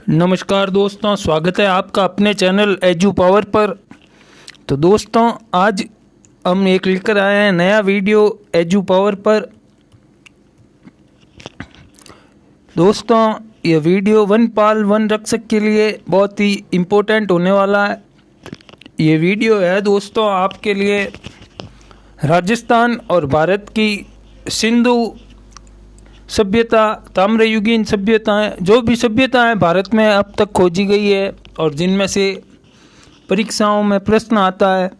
नमस्कार दोस्तों, स्वागत है आपका अपने चैनल एजू पावर पर। तो दोस्तों, आज हम एक लेकर आए हैं नया वीडियो एजू पावर पर। दोस्तों, ये वीडियो वन पाल वन रक्षक के लिए बहुत ही इम्पोर्टेंट होने वाला है। ये वीडियो है दोस्तों आपके लिए राजस्थान और भारत की सिंधु सभ्यता, ताम्रयुगीन सभ्यताएं, जो भी सभ्यताएं भारत में अब तक खोजी गई है और जिनमें से परीक्षाओं में प्रश्न आता है,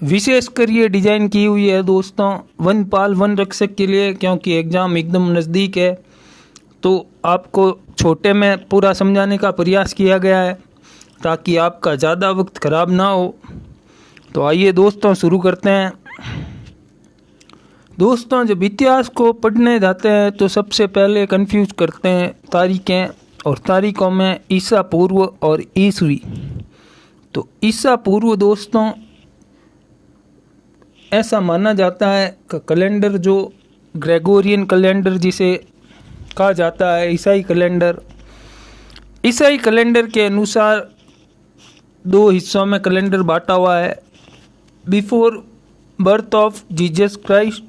विशेषकर ये डिज़ाइन की हुई है दोस्तों वन पाल वन रक्षक के लिए, क्योंकि एग्ज़ाम एकदम नज़दीक है। तो आपको छोटे में पूरा समझाने का प्रयास किया गया है ताकि आपका ज़्यादा वक्त ख़राब ना हो। तो आइए दोस्तों शुरू करते हैं। दोस्तों, जब इतिहास को पढ़ने जाते हैं तो सबसे पहले कंफ्यूज करते हैं तारीखें, और तारीखों में ईसा पूर्व और ईसवी। तो ईसा पूर्व दोस्तों ऐसा माना जाता है कि कैलेंडर जो ग्रेगोरियन कैलेंडर जिसे कहा जाता है, ईसाई कैलेंडर के अनुसार दो हिस्सों में कैलेंडर बांटा हुआ है। Before birth of Jesus Christ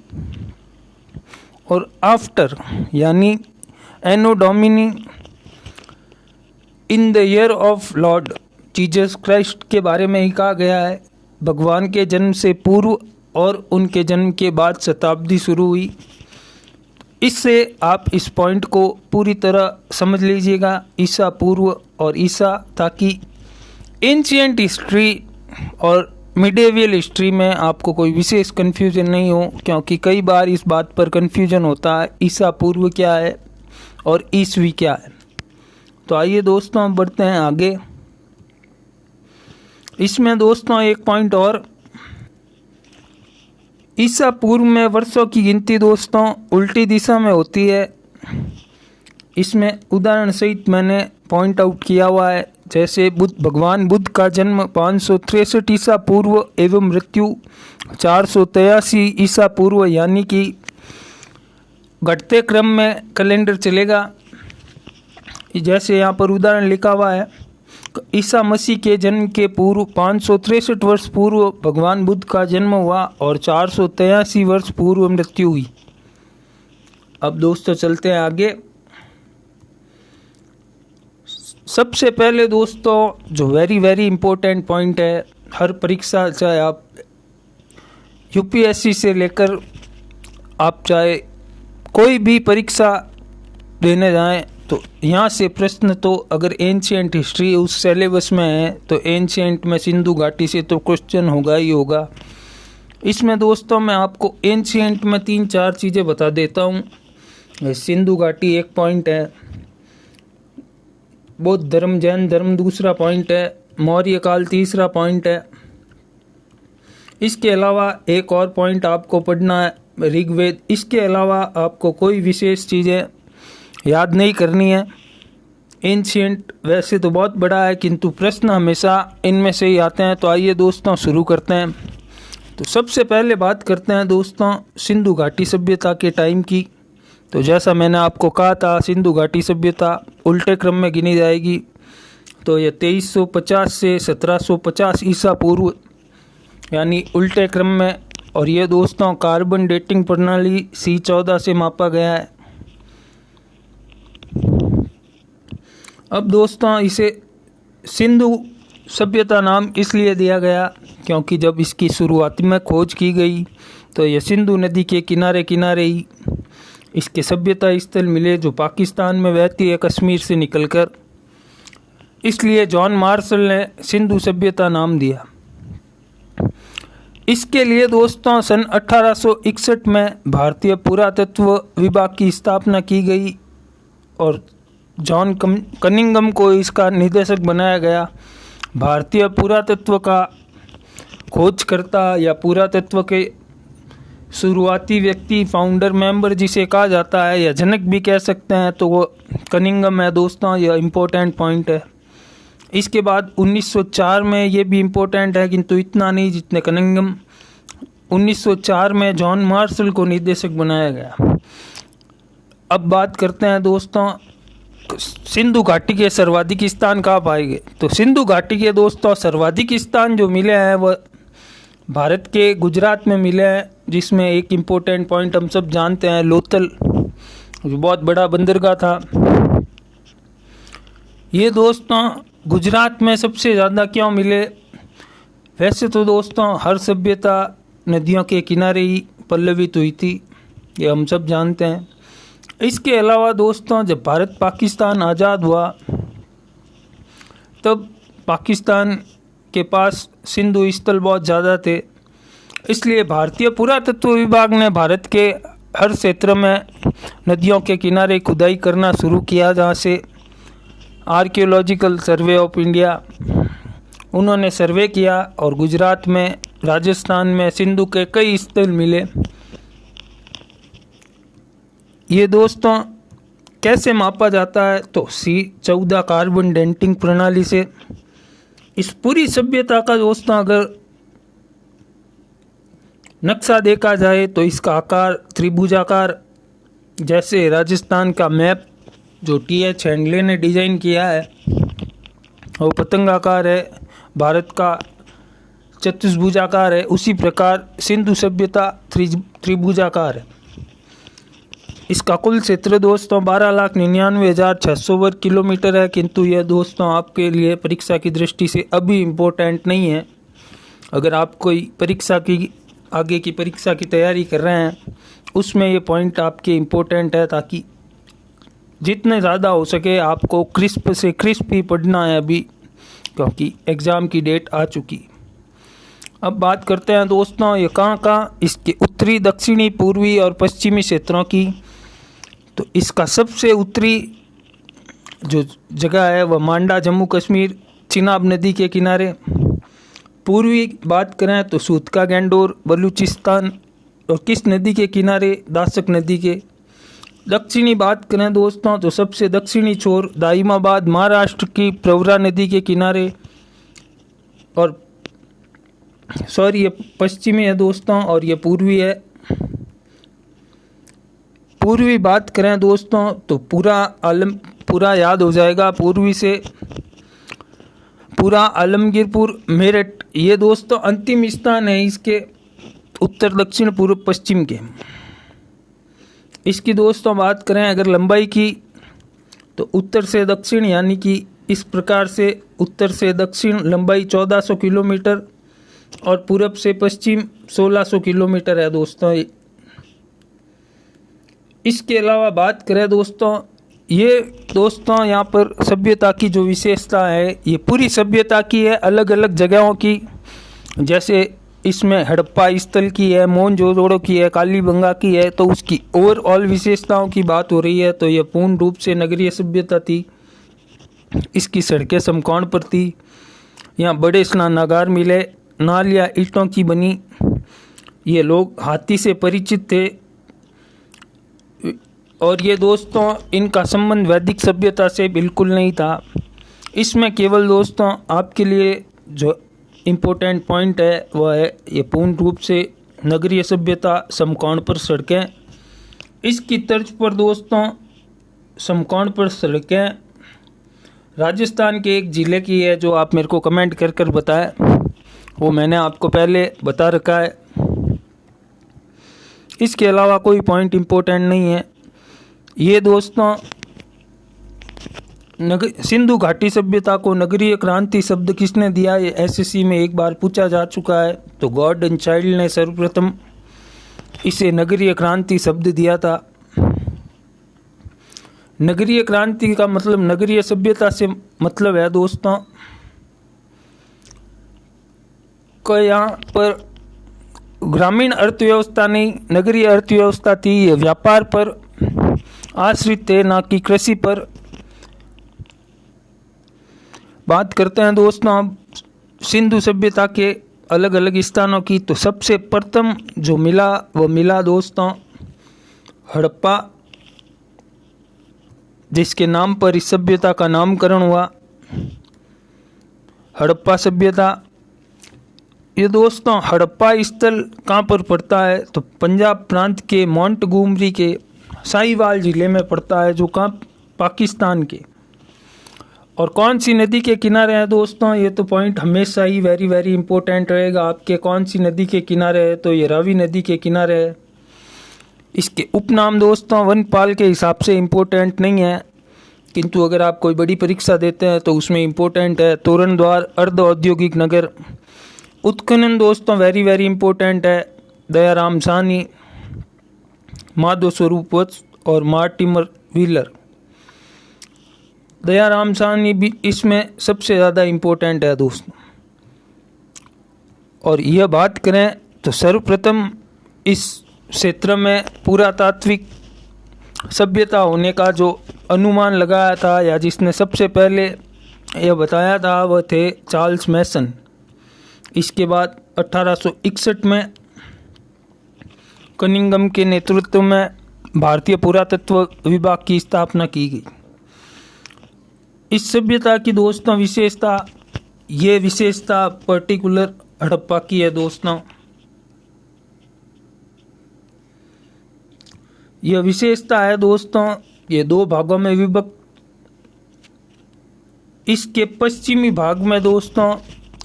और आफ्टर, यानी Anno Domini in the year of Lord Jesus Christ के बारे में ही कहा गया है। भगवान के जन्म से पूर्व और उनके जन्म के बाद शताब्दी शुरू हुई। इससे आप इस पॉइंट को पूरी तरह समझ लीजिएगा, ईसा पूर्व और ईसा, ताकि एंशिएंट हिस्ट्री और मिडेवियल हिस्ट्री में आपको कोई विशेष कन्फ्यूजन नहीं हो, क्योंकि कई बार इस बात पर कन्फ्यूजन होता है ईसा पूर्व क्या है और ईसवी क्या है। तो आइए दोस्तों अब बढ़ते हैं आगे। इसमें दोस्तों एक पॉइंट और, ईसा पूर्व में वर्षों की गिनती दोस्तों उल्टी दिशा में होती है। इसमें उदाहरण सहित मैंने पॉइंट आउट किया हुआ है, जैसे भगवान बुद्ध का जन्म 563 ईसा पूर्व एवं मृत्यु 483 ईसा पूर्व, यानी कि घटते क्रम में कैलेंडर चलेगा। जैसे यहाँ पर उदाहरण लिखा हुआ है, ईसा मसीह के जन्म के पूर्व 563 वर्ष पूर्व भगवान बुद्ध का जन्म हुआ और 483 वर्ष पूर्व मृत्यु हुई। अब दोस्तों चलते हैं आगे। सबसे पहले दोस्तों जो वेरी इम्पोर्टेंट पॉइंट है, हर परीक्षा, चाहे आप यूपीएससी से लेकर आप चाहे कोई भी परीक्षा देने जाएं, तो यहाँ से प्रश्न तो अगर एंशिएंट हिस्ट्री उस सिलेबस में है तो एंशिएंट में सिंधु घाटी से तो क्वेश्चन होगा ही होगा। इसमें दोस्तों मैं आपको एंशिएंट में 3-4 चीज़ें बता देता हूँ। सिंधु घाटी एक पॉइंट है, बौद्ध धर्म जैन धर्म दूसरा पॉइंट है, मौर्य काल तीसरा पॉइंट है। इसके अलावा एक और पॉइंट आपको पढ़ना है ऋग्वेद। इसके अलावा आपको कोई विशेष चीज़ें याद नहीं करनी है। एंशिएंट वैसे तो बहुत बड़ा है, किंतु प्रश्न हमेशा इनमें से ही आते हैं। तो आइए दोस्तों शुरू करते हैं। तो सबसे पहले बात करते हैं दोस्तों सिंधु घाटी सभ्यता के टाइम की। तो जैसा मैंने आपको कहा था, सिंधु घाटी सभ्यता उल्टे क्रम में गिनी जाएगी। तो ये 2350 से 1750 ईसा पूर्व, यानी उल्टे क्रम में। और ये दोस्तों कार्बन डेटिंग प्रणाली C14 से मापा गया है। अब दोस्तों इसे सिंधु सभ्यता नाम इसलिए दिया गया क्योंकि जब इसकी शुरुआत में खोज की गई तो ये सिंधु नदी के किनारे किनारे ही इसके सभ्यता स्थल मिले, जो पाकिस्तान में बहती है कश्मीर से निकलकर। इसलिए जॉन मार्शल ने सिंधु सभ्यता नाम दिया। इसके लिए दोस्तों सन 1861 में भारतीय पुरातत्व विभाग की स्थापना की गई और जॉन कनिंघम को इसका निदेशक बनाया गया। भारतीय पुरातत्व का खोजकर्ता या पुरातत्व के शुरुआती व्यक्ति, फाउंडर मेंबर जिसे कहा जाता है या जनक भी कह सकते हैं, तो वो कनिंघम है दोस्तों। यह इम्पोर्टेंट पॉइंट है। इसके बाद 1904 में ये भी इम्पोर्टेंट है, किंतु इतना नहीं जितने कनिंघम। 1904 में जॉन मार्शल को निदेशक बनाया गया। अब बात करते हैं दोस्तों सिंधु घाटी के सर्वाधिक स्थान कहाँ पाए गए? तो सिंधु घाटी के दोस्तों सर्वाधिक स्थान जो मिले हैं वह भारत के गुजरात में मिले हैं, जिसमें एक इम्पोर्टेंट पॉइंट हम सब जानते हैं, लोथल जो बहुत बड़ा बंदरगाह था। ये दोस्तों गुजरात में सबसे ज़्यादा क्यों मिले? वैसे तो दोस्तों हर सभ्यता नदियों के किनारे ही पल्लवित हुई थी, ये हम सब जानते हैं। इसके अलावा दोस्तों जब भारत पाकिस्तान आज़ाद हुआ तब पाकिस्तान के पास सिंधु स्थल बहुत ज़्यादा थे, इसलिए भारतीय पुरातत्व विभाग ने भारत के हर क्षेत्र में नदियों के किनारे खुदाई करना शुरू किया, जहाँ से आर्कियोलॉजिकल सर्वे ऑफ इंडिया उन्होंने सर्वे किया और गुजरात में, राजस्थान में सिंधु के कई स्थल मिले। ये दोस्तों कैसे मापा जाता है? तो C14 कार्बन डेटिंग प्रणाली से। इस पूरी सभ्यता का दोस्तों अगर नक्शा देखा जाए तो इसका आकार त्रिभुजाकार, जैसे राजस्थान का मैप जो TH हैंडले ने डिज़ाइन किया है वो पतंगाकार है, भारत का चतुर्भुजाकार है, उसी प्रकार सिंधु सभ्यता त्रिभुजाकार है। इसका कुल क्षेत्र दोस्तों 12,99,600 वर्ग किलोमीटर है, किंतु यह दोस्तों आपके लिए परीक्षा की दृष्टि से अभी इम्पोर्टेंट नहीं है। अगर आप कोई परीक्षा की आगे की परीक्षा की तैयारी कर रहे हैं उसमें ये पॉइंट आपके इम्पोर्टेंट है, ताकि जितने ज़्यादा हो सके आपको क्रिस्प से क्रिस्प ही पढ़ना है अभी, क्योंकि एग्ज़ाम की डेट आ चुकी। अब बात करते हैं दोस्तों ये कहाँ इसके उत्तरी, दक्षिणी, पूर्वी और पश्चिमी क्षेत्रों की। तो इसका सबसे उत्तरी जो जगह है वह मांडा, जम्मू कश्मीर, चिनाब नदी के किनारे। पूर्वी बात करें तो सूतका गैंडोर, बलूचिस्तान और किस नदी के किनारे? दासक नदी के। दक्षिणी बात करें दोस्तों तो सबसे दक्षिणी छोर दाइमाबाद, महाराष्ट्र की प्रवरा नदी के किनारे। और ये पश्चिमी है दोस्तों और ये पूर्वी है। पूर्वी बात करें दोस्तों तो पूरा याद हो जाएगा, पूर्वी से पूरा आलमगीरपुर, मेरठ, ये दोस्तों अंतिम स्थान है इसके उत्तर, दक्षिण, पूर्व, पश्चिम के। इसकी दोस्तों बात करें अगर लंबाई की तो उत्तर से दक्षिण यानी कि इस प्रकार से उत्तर से दक्षिण लंबाई 1400 किलोमीटर और पूरब से पश्चिम 1600 किलोमीटर है दोस्तों। इसके अलावा बात करें दोस्तों ये दोस्तों यहाँ पर सभ्यता की जो विशेषता है ये पूरी सभ्यता की है, अलग अलग जगहों की। जैसे इसमें हड़प्पा स्थल की है, मोहनजोदड़ो की है, कालीबंगा की है, तो उसकी ओवरऑल विशेषताओं की बात हो रही है तो यह पूर्ण रूप से नगरीय सभ्यता थी। इसकी सड़कें समकोण पर थी, यहाँ बड़े स्नानागार मिले, नालियाँ ईंटों की बनी, ये लोग हाथी से परिचित थे। और ये दोस्तों इनका संबंध वैदिक सभ्यता से बिल्कुल नहीं था। इसमें केवल दोस्तों आपके लिए जो इम्पोर्टेंट पॉइंट है वह है ये पूर्ण रूप से नगरीय सभ्यता, समकोण पर सड़कें। इसकी तर्ज पर दोस्तों समकोण पर सड़कें राजस्थान के एक ज़िले की है, जो आप मेरे को कमेंट कर बताएं, वो मैंने आपको पहले बता रखा है। इसके अलावा कोई पॉइंट इम्पोर्टेंट नहीं है। ये दोस्तों सिंधु घाटी सभ्यता को नगरीय क्रांति शब्द किसने दिया? ये एसएससी में एक बार पूछा जा चुका है, तो गॉर्डन चाइल्ड ने सर्वप्रथम इसे नगरीय क्रांति शब्द दिया था। नगरीय क्रांति का मतलब नगरीय सभ्यता से मतलब है दोस्तों को यहाँ पर ग्रामीण अर्थव्यवस्था नहीं, नगरीय अर्थव्यवस्था थी। ये व्यापार पर आश्रित थे, ना कि कृषि पर। बात करते हैं दोस्तों अब सिंधु सभ्यता के अलग अलग स्थानों की। तो सबसे प्रथम जो मिला वो मिला दोस्तों हड़प्पा, जिसके नाम पर इस सभ्यता का नामकरण हुआ, हड़प्पा सभ्यता। ये दोस्तों हड़प्पा स्थल कहाँ पर पड़ता है? तो पंजाब प्रांत के मोंटगोमरी के साहिवाल ज़िले में पड़ता है, जो कहाँ पाकिस्तान के। और कौन सी नदी के किनारे है दोस्तों, ये तो पॉइंट हमेशा ही वेरी वेरी इंपॉर्टेंट रहेगा आपके। कौन सी नदी के किनारे है, तो ये रावी नदी के किनारे है। इसके उपनाम दोस्तों वनपाल के हिसाब से इम्पोर्टेंट नहीं है, किंतु अगर आप कोई बड़ी परीक्षा देते हैं तो उसमें इम्पोर्टेंट है। तोरण द्वार अर्ध औद्योगिक नगर। उत्खनन दोस्तों वेरी वेरी इंपॉर्टेंट है। दयाराम साहनी, माधव स्वरूप वत्स और मार्टिमर व्हीलर। दयाराम साहनी भी इसमें सबसे ज़्यादा इम्पोर्टेंट है दोस्तों। और यह बात करें तो सर्वप्रथम इस क्षेत्र में पुरातात्विक सभ्यता होने का जो अनुमान लगाया था या जिसने सबसे पहले यह बताया था वह थे चार्ल्स मैसन। इसके बाद 1861 में कनिंघम के नेतृत्व में भारतीय पुरातत्व विभाग की स्थापना की गई। इस सभ्यता की दोस्तों ये विशेषता पर्टिकुलर हड़प्पा की है दोस्तों। यह विशेषता है दोस्तों, ये दो भागों में विभक्त। इसके पश्चिमी भाग में दोस्तों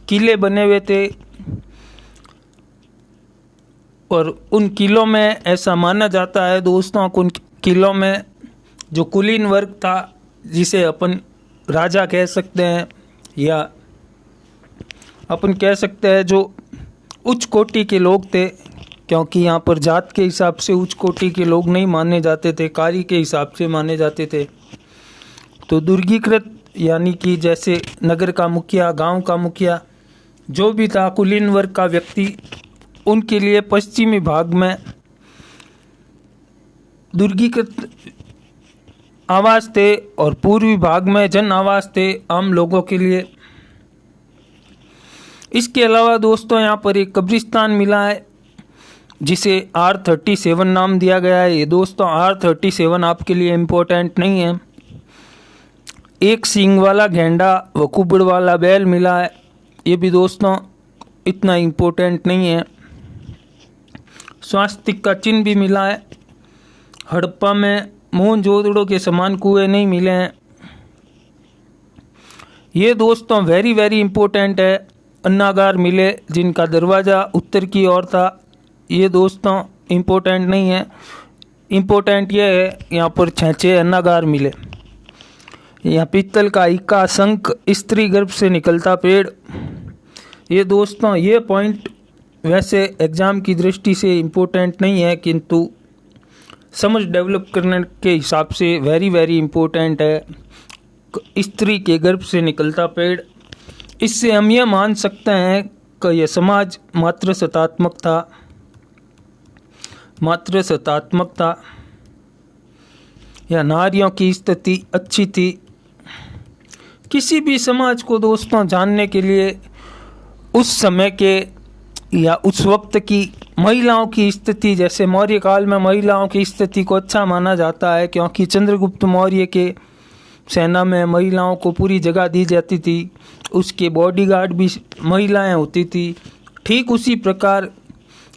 किले बने हुए थे और उन किलों में ऐसा माना जाता है दोस्तों, उन किलों में जो कुलीन वर्ग था, जिसे अपन राजा कह सकते हैं या अपन कह सकते हैं जो उच्च कोटि के लोग थे, क्योंकि यहाँ पर जात के हिसाब से उच्च कोटि के लोग नहीं माने जाते थे, कार्य के हिसाब से माने जाते थे। तो दुर्गीकृत यानी कि जैसे नगर का मुखिया, गांव का मुखिया, जो भी था कुलीन वर्ग का व्यक्ति, उनके लिए पश्चिमी भाग में दुर्गीकृत आवास थे और पूर्वी भाग में जन आवास थे आम लोगों के लिए। इसके अलावा दोस्तों यहाँ पर एक कब्रिस्तान मिला है जिसे R37 नाम दिया गया है। ये दोस्तों R37 आपके लिए इम्पोर्टेंट नहीं है। एक सींग वाला गेंडा व कुबड़ वाला बैल मिला है, ये भी दोस्तों इतना इम्पोर्टेंट नहीं है। स्वास्तिक का चिन्ह भी मिला है। हड़प्पा में मोहनजोदड़ो के समान कुएं नहीं मिले हैं। ये दोस्तों वेरी वेरी इम्पोर्टेंट है। अन्नागार मिले जिनका दरवाज़ा उत्तर की ओर था, ये दोस्तों इम्पोर्टेंट नहीं है। इम्पोर्टेंट ये है यहाँ पर 6 अन्नागार मिले। यहाँ पीतल का इक्का, शंख, स्त्री गर्भ से निकलता पेड़। ये दोस्तों ये पॉइंट वैसे एग्ज़ाम की दृष्टि से इम्पोर्टेंट नहीं है, किंतु समझ डेवलप करने के हिसाब से वेरी वेरी इम्पोर्टेंट है। स्त्री के गर्भ से निकलता पेड़, इससे हम यह मान सकते हैं कि यह समाज मात्र सतात्मक था या नारियों की स्थिति अच्छी थी। किसी भी समाज को दोस्तों जानने के लिए उस समय के या उस वक्त की महिलाओं की स्थिति, जैसे मौर्य काल में महिलाओं की स्थिति को अच्छा माना जाता है, क्योंकि चंद्रगुप्त मौर्य के सेना में महिलाओं को पूरी जगह दी जाती थी, उसके बॉडीगार्ड भी महिलाएं होती थी। ठीक उसी प्रकार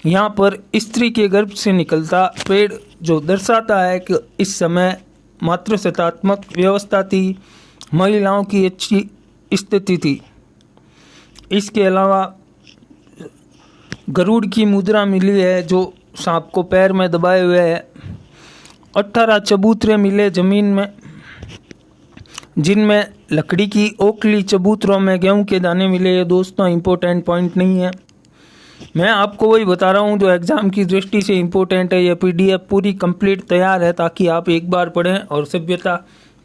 यहाँ पर स्त्री के गर्भ से निकलता पेड़ जो दर्शाता है कि इस समय मात्र सत्तात्मक व्यवस्था थी, महिलाओं की अच्छी स्थिति थी। इसके अलावा गरुड़ की मुद्रा मिली है जो सांप को पैर में दबाए हुए है। 18 चबूतरे मिले जमीन में, जिनमें लकड़ी की ओखली, चबूतरों में गेहूं के दाने मिले। ये दोस्तों इम्पोर्टेंट पॉइंट नहीं है, मैं आपको वही बता रहा हूँ जो एग्ज़ाम की दृष्टि से इम्पोर्टेंट है। ये PDF पूरी कंप्लीट तैयार है ताकि आप एक बार पढ़ें और सभ्यता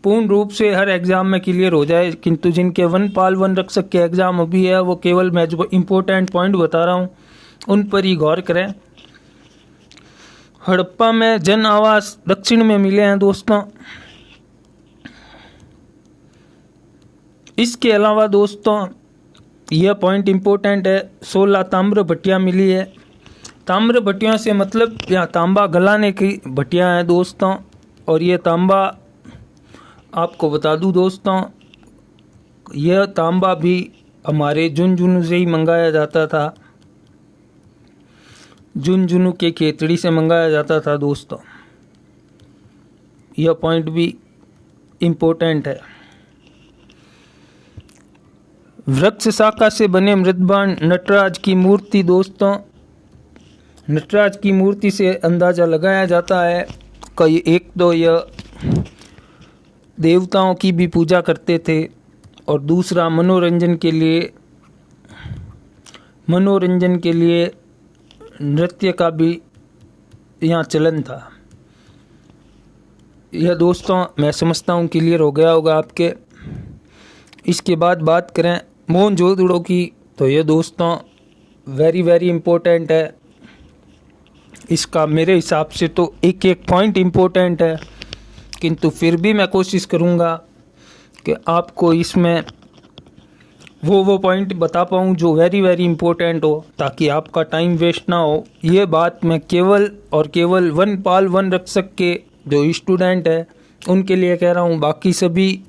पूर्ण रूप से हर एग्ज़ाम में क्लियर हो जाए। किंतु जिनके वनपाल वन रक्षक के एग्ज़ाम अभी है, वो केवल मैं जो इम्पोर्टेंट पॉइंट बता रहा हूँ उन पर ही गौर करें। हड़प्पा में जन आवास दक्षिण में मिले हैं दोस्तों। इसके अलावा दोस्तों यह पॉइंट इम्पोर्टेंट है, 16 ताम्र भट्टियाँ मिली है। ताम्र भट्टियों से मतलब यहाँ तांबा गलाने की भट्टियाँ हैं दोस्तों। और ये तांबा आपको बता दूँ दोस्तों, यह तांबा भी हमारे झुंझुनू से ही मंगाया जाता था, झुंझुनू के खेतड़ी से मंगाया जाता था दोस्तों। यह पॉइंट भी इम्पोर्टेंट है। वृक्ष शाखा से बने मृदबाण नटराज की मूर्ति। दोस्तों, नटराज की मूर्ति से अंदाज़ा लगाया जाता है कि एक तो यह देवताओं की भी पूजा करते थे और दूसरा मनोरंजन के लिए नृत्य का भी यहाँ चलन था। यह दोस्तों मैं समझता हूँ क्लियर हो गया होगा आपके। इसके बाद बात करें मोहनजोदड़ो की, तो ये दोस्तों वेरी वेरी इम्पोर्टेंट है। इसका मेरे हिसाब से तो एक एक पॉइंट इम्पोर्टेंट है, किंतु फिर भी मैं कोशिश करूँगा कि आपको इसमें वो पॉइंट बता पाऊँ जो वेरी वेरी इम्पोर्टेंट हो, ताकि आपका टाइम वेस्ट ना हो। ये बात मैं केवल और केवल वनपाल वन रक्षक के जो स्टूडेंट है उनके लिए कह रहा हूँ। बाकी सभी,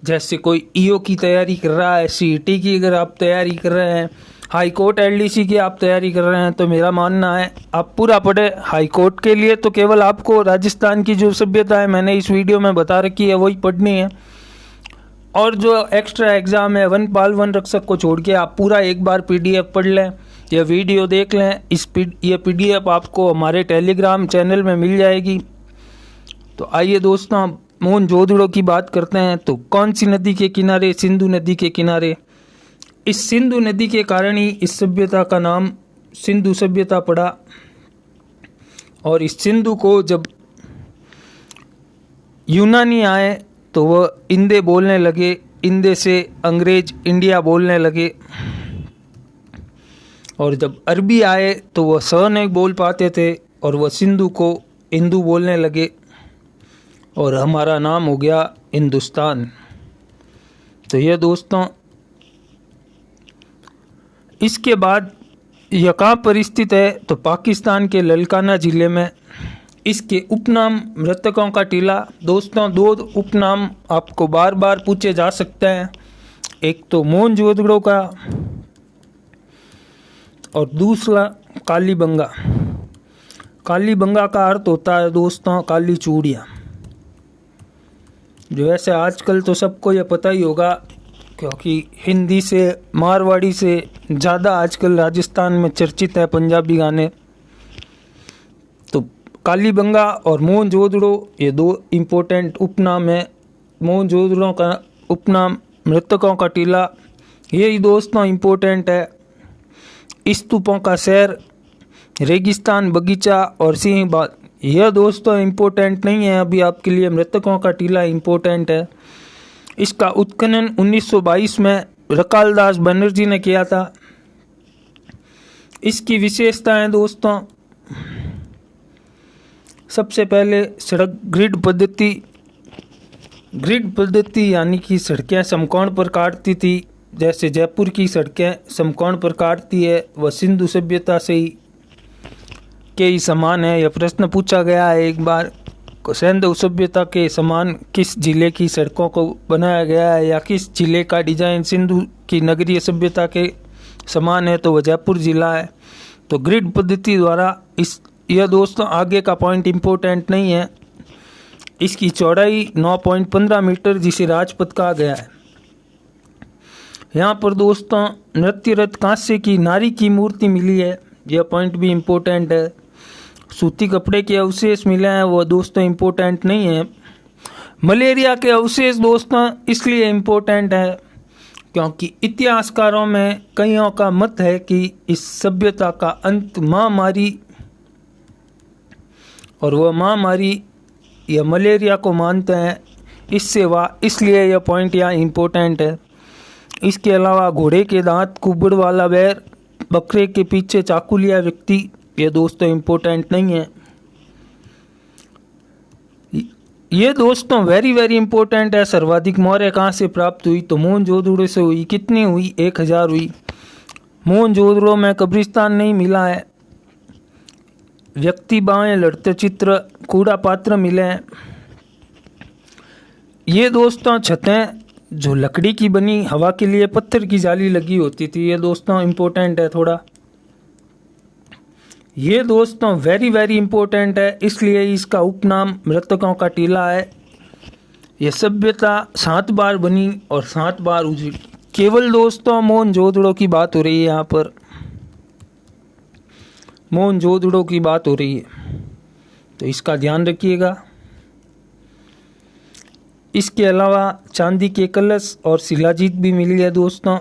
जैसे कोई ईओ की तैयारी कर रहा है, सीईटी की अगर आप तैयारी कर रहे हैं, हाई कोर्ट एलडीसी की आप तैयारी कर रहे हैं, तो मेरा मानना है आप पूरा पढ़े। हाई कोर्ट के लिए तो केवल आपको राजस्थान की जो सभ्यता है मैंने इस वीडियो में बता रखी है वही पढ़नी है, और जो एक्स्ट्रा एग्ज़ाम है वनपाल वन रक्षक को छोड़ के आप पूरा एक बार पीडीएफ पढ़ लें या वीडियो देख लें। ये पीडीएफ आपको हमारे टेलीग्राम चैनल में मिल जाएगी। तो आइए दोस्तों मोहनजोदड़ो की बात करते हैं। तो कौन सी नदी के किनारे? सिंधु नदी के किनारे। इस सिंधु नदी के कारण ही इस सभ्यता का नाम सिंधु सभ्यता पड़ा। और इस सिंधु को जब यूनानी आए तो वह इंदे बोलने लगे, इंदे से अंग्रेज इंडिया बोलने लगे, और जब अरबी आए तो वह स नहीं बोल पाते थे और वह सिंधु को हिंदू बोलने लगे और हमारा नाम हो गया हिंदुस्तान। तो यह दोस्तों, इसके बाद यह कहाँ पर स्थित है? तो पाकिस्तान के ललकाना ज़िले में। इसके उपनाम मृतकों का टीला। दोस्तों, दो उपनाम आपको बार बार पूछे जा सकते हैं, एक तो मोहनजोदड़ो का और दूसरा कालीबंगा। कालीबंगा का अर्थ होता है दोस्तों काली चूड़ियाँ। जो वैसे आजकल तो सबको ये पता ही होगा, क्योंकि हिंदी से मारवाड़ी से ज़्यादा आजकल राजस्थान में चर्चित है पंजाबी गाने। तो कालीबंगा और मोहनजोदड़ो ये दो इम्पोर्टेंट उपनाम है। मोहनजोदड़ो का उपनाम मृतकों का टीला, यही दोस्तों इम्पोर्टेंट है। स्तूपों का शहर, रेगिस्तान, बगीचा और सिंह बाग, यह दोस्तों इम्पोर्टेंट नहीं है अभी आपके लिए। मृतकों का टीला इम्पोर्टेंट है। इसका उत्खनन 1922 में रकालदास बनर्जी ने किया था। इसकी विशेषताएं दोस्तों, सबसे पहले सड़क ग्रिड पद्धति यानी कि सड़कें समकोण पर काटती थी। जैसे जयपुर की सड़कें समकोण पर काटती है, वह सिंधु सभ्यता से ही के ही समान है। यह प्रश्न पूछा गया है एक बार, सिंधु सभ्यता के समान किस जिले की सड़कों को बनाया गया है या किस जिले का डिजाइन सिंधु की नगरीय सभ्यता के समान है, तो वह जयपुर जिला है। तो ग्रिड पद्धति द्वारा यह दोस्तों आगे का पॉइंट इम्पोर्टेंट नहीं है। इसकी चौड़ाई 9.15 मीटर जिसे राजपथ कहा गया है। यहाँ पर दोस्तों नृत्य रथ कांस्य की नारी की मूर्ति मिली है, यह पॉइंट भी इम्पोर्टेंट है। सूती कपड़े के अवशेष मिले हैं, वो दोस्तों इम्पोर्टेंट नहीं है। मलेरिया के अवशेष दोस्तों इसलिए इम्पोर्टेंट है क्योंकि इतिहासकारों में कईयों का मत है कि इस सभ्यता का अंत महामारी, और वह महामारी यह मलेरिया को मानते हैं, इसलिए यह पॉइंट यहाँ इम्पोर्टेंट है। इसके अलावा घोड़े के दांत, कुबड़ वाला बैर, बकरे के पीछे चाकू लिया व्यक्ति, ये दोस्तों इम्पोर्टेंट नहीं है। ये दोस्तों वेरी वेरी इंपॉर्टेंट है। सर्वाधिक मौर्य कहाँ से प्राप्त हुई? तो मोहनजोदड़ो से हुई। कितनी हुई? 1000 हुई। मोहनजोदड़ो में कब्रिस्तान नहीं मिला है। व्यक्ति बाएं लड़ते चित्र, कूड़ा पात्र मिले हैं। ये दोस्तों छतें जो लकड़ी की बनी, हवा के लिए पत्थर की जाली लगी होती थी, ये दोस्तों इम्पोर्टेंट है थोड़ा। ये दोस्तों वेरी वेरी इंपॉर्टेंट है, इसलिए इसका उपनाम मृतकों का टीला है। यह सभ्यता 7 बार बनी और 7 बार उजड़ी। केवल दोस्तों मोहनजोदड़ो की बात हो रही है, यहाँ पर मोहनजोदड़ो की बात हो रही है, तो इसका ध्यान रखिएगा। इसके अलावा चांदी के कलश और शिलाजीत भी मिली है दोस्तों।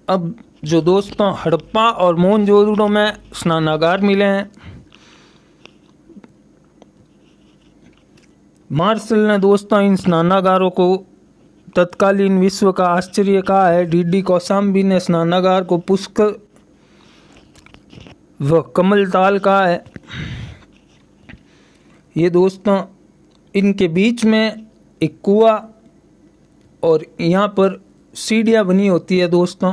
अब जो दोस्तों हड़प्पा और मोहनजोदड़ो में स्नानागार मिले हैं, मार्शल ने दोस्तों इन स्नानागारों को तत्कालीन विश्व का आश्चर्य कहा है। डीडी कौशाम्बी ने स्नानागार को पुष्कर व कमलताल कहा है। ये दोस्तों इनके बीच में एक कुआं और यहाँ पर सीढ़ियाँ बनी होती है दोस्तों,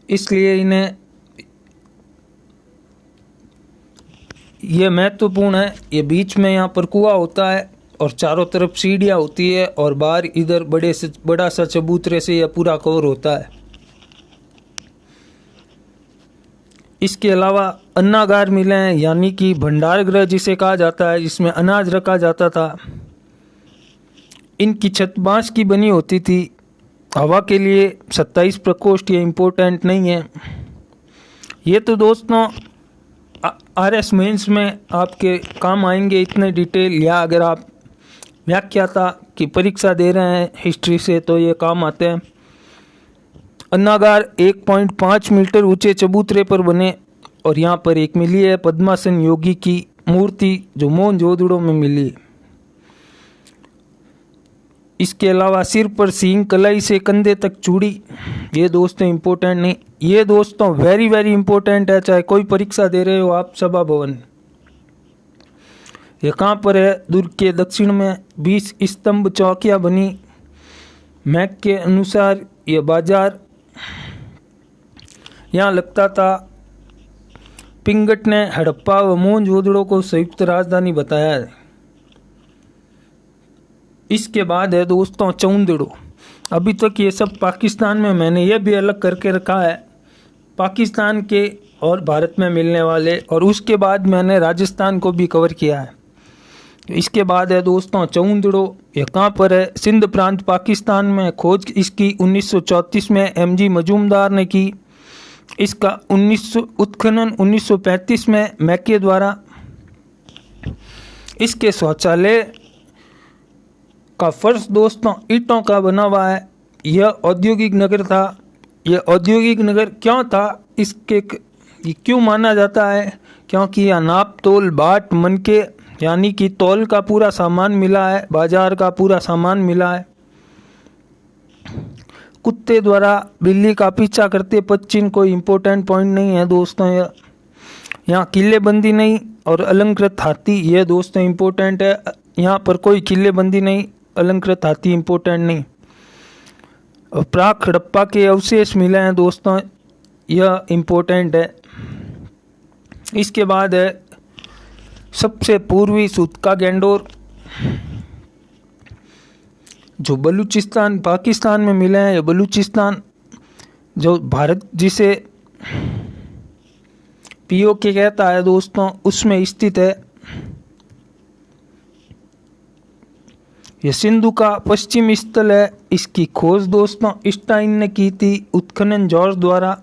इसलिए इन्हें ये महत्वपूर्ण है। ये बीच में यहाँ पर कुआं होता है और चारों तरफ सीढ़ियाँ होती है और बाहर इधर बड़ा सा चबूतरे से यह पूरा कवर होता है। इसके अलावा अन्नागार मिले हैं, यानी कि भंडार गृह जिसे कहा जाता है, जिसमें अनाज रखा जाता था। इनकी छत बांस की बनी होती थी। हवा के लिए 27 प्रकोष्ठ, ये इम्पोर्टेंट नहीं है। ये तो दोस्तों RS मेंस में आपके काम आएंगे इतने डिटेल, या अगर आप व्याख्याता की परीक्षा दे रहे हैं हिस्ट्री से तो ये काम आते हैं। अन्नागार 1.5 मीटर ऊंचे चबूतरे पर बने और यहाँ पर एक मिली है पद्मासन योगी की मूर्ति जो मोहनजोदड़ो में मिली है। इसके अलावा सिर पर सींग, कलाई से कंधे तक चूड़ी, ये दोस्तों इम्पोर्टेंट नहीं, ये दोस्तों वेरी वेरी इम्पोर्टेंट है, चाहे कोई परीक्षा दे रहे हो आप। सभा भवन ये कहाँ पर है? दुर्ग के दक्षिण में 20 स्तंभ चौकियाँ बनी। मैक के अनुसार ये बाजार यहाँ लगता था। पिंगट ने हड़प्पा व मोहनजोदड़ो को संयुक्त राजधानी बताया है। इसके बाद है दोस्तों चौंदड़ो। अभी तक ये सब पाकिस्तान में, मैंने ये भी अलग करके रखा है पाकिस्तान के और भारत में मिलने वाले, और उसके बाद मैंने राजस्थान को भी कवर किया है। इसके बाद है दोस्तों चौंदड़ो। ये कहाँ पर है? सिंध प्रांत पाकिस्तान में। खोज इसकी 1934 में MG मजूमदार ने की। इसका उत्खनन 1935 में मैके द्वारा। इसके शौचालय का फर्श दोस्तों ईंटों का बना हुआ है। यह औद्योगिक नगर था। यह औद्योगिक नगर क्यों था, इसके क्यों माना जाता है? क्योंकि यह नाप तोल बाट मनके यानी कि तौल का पूरा सामान मिला है, बाजार का पूरा सामान मिला है। कुत्ते द्वारा बिल्ली का पीछा करते पश्चिम कोई इम्पोर्टेंट पॉइंट नहीं है दोस्तों। यहाँ किलेबंदी नहीं और अलंकृत हाथी, ये दोस्तों इम्पोर्टेंट है। यहाँ पर कोई किलेबंदी नहीं, अलंकृत हाथी इम्पोर्टेंट नहीं। और प्राक हड़प्पा के अवशेष मिले हैं दोस्तों, यह इम्पोर्टेंट है। इसके बाद है सबसे पूर्वी सूतका गैंडोर जो बलूचिस्तान पाकिस्तान में मिले हैं। ये बलूचिस्तान जो भारत जिसे POK कहता है दोस्तों, उसमें स्थित है। यह सिंधु का पश्चिमी स्थल है। इसकी खोज दोस्तों स्टाइन ने की थी उत्खनन जॉर्ज द्वारा।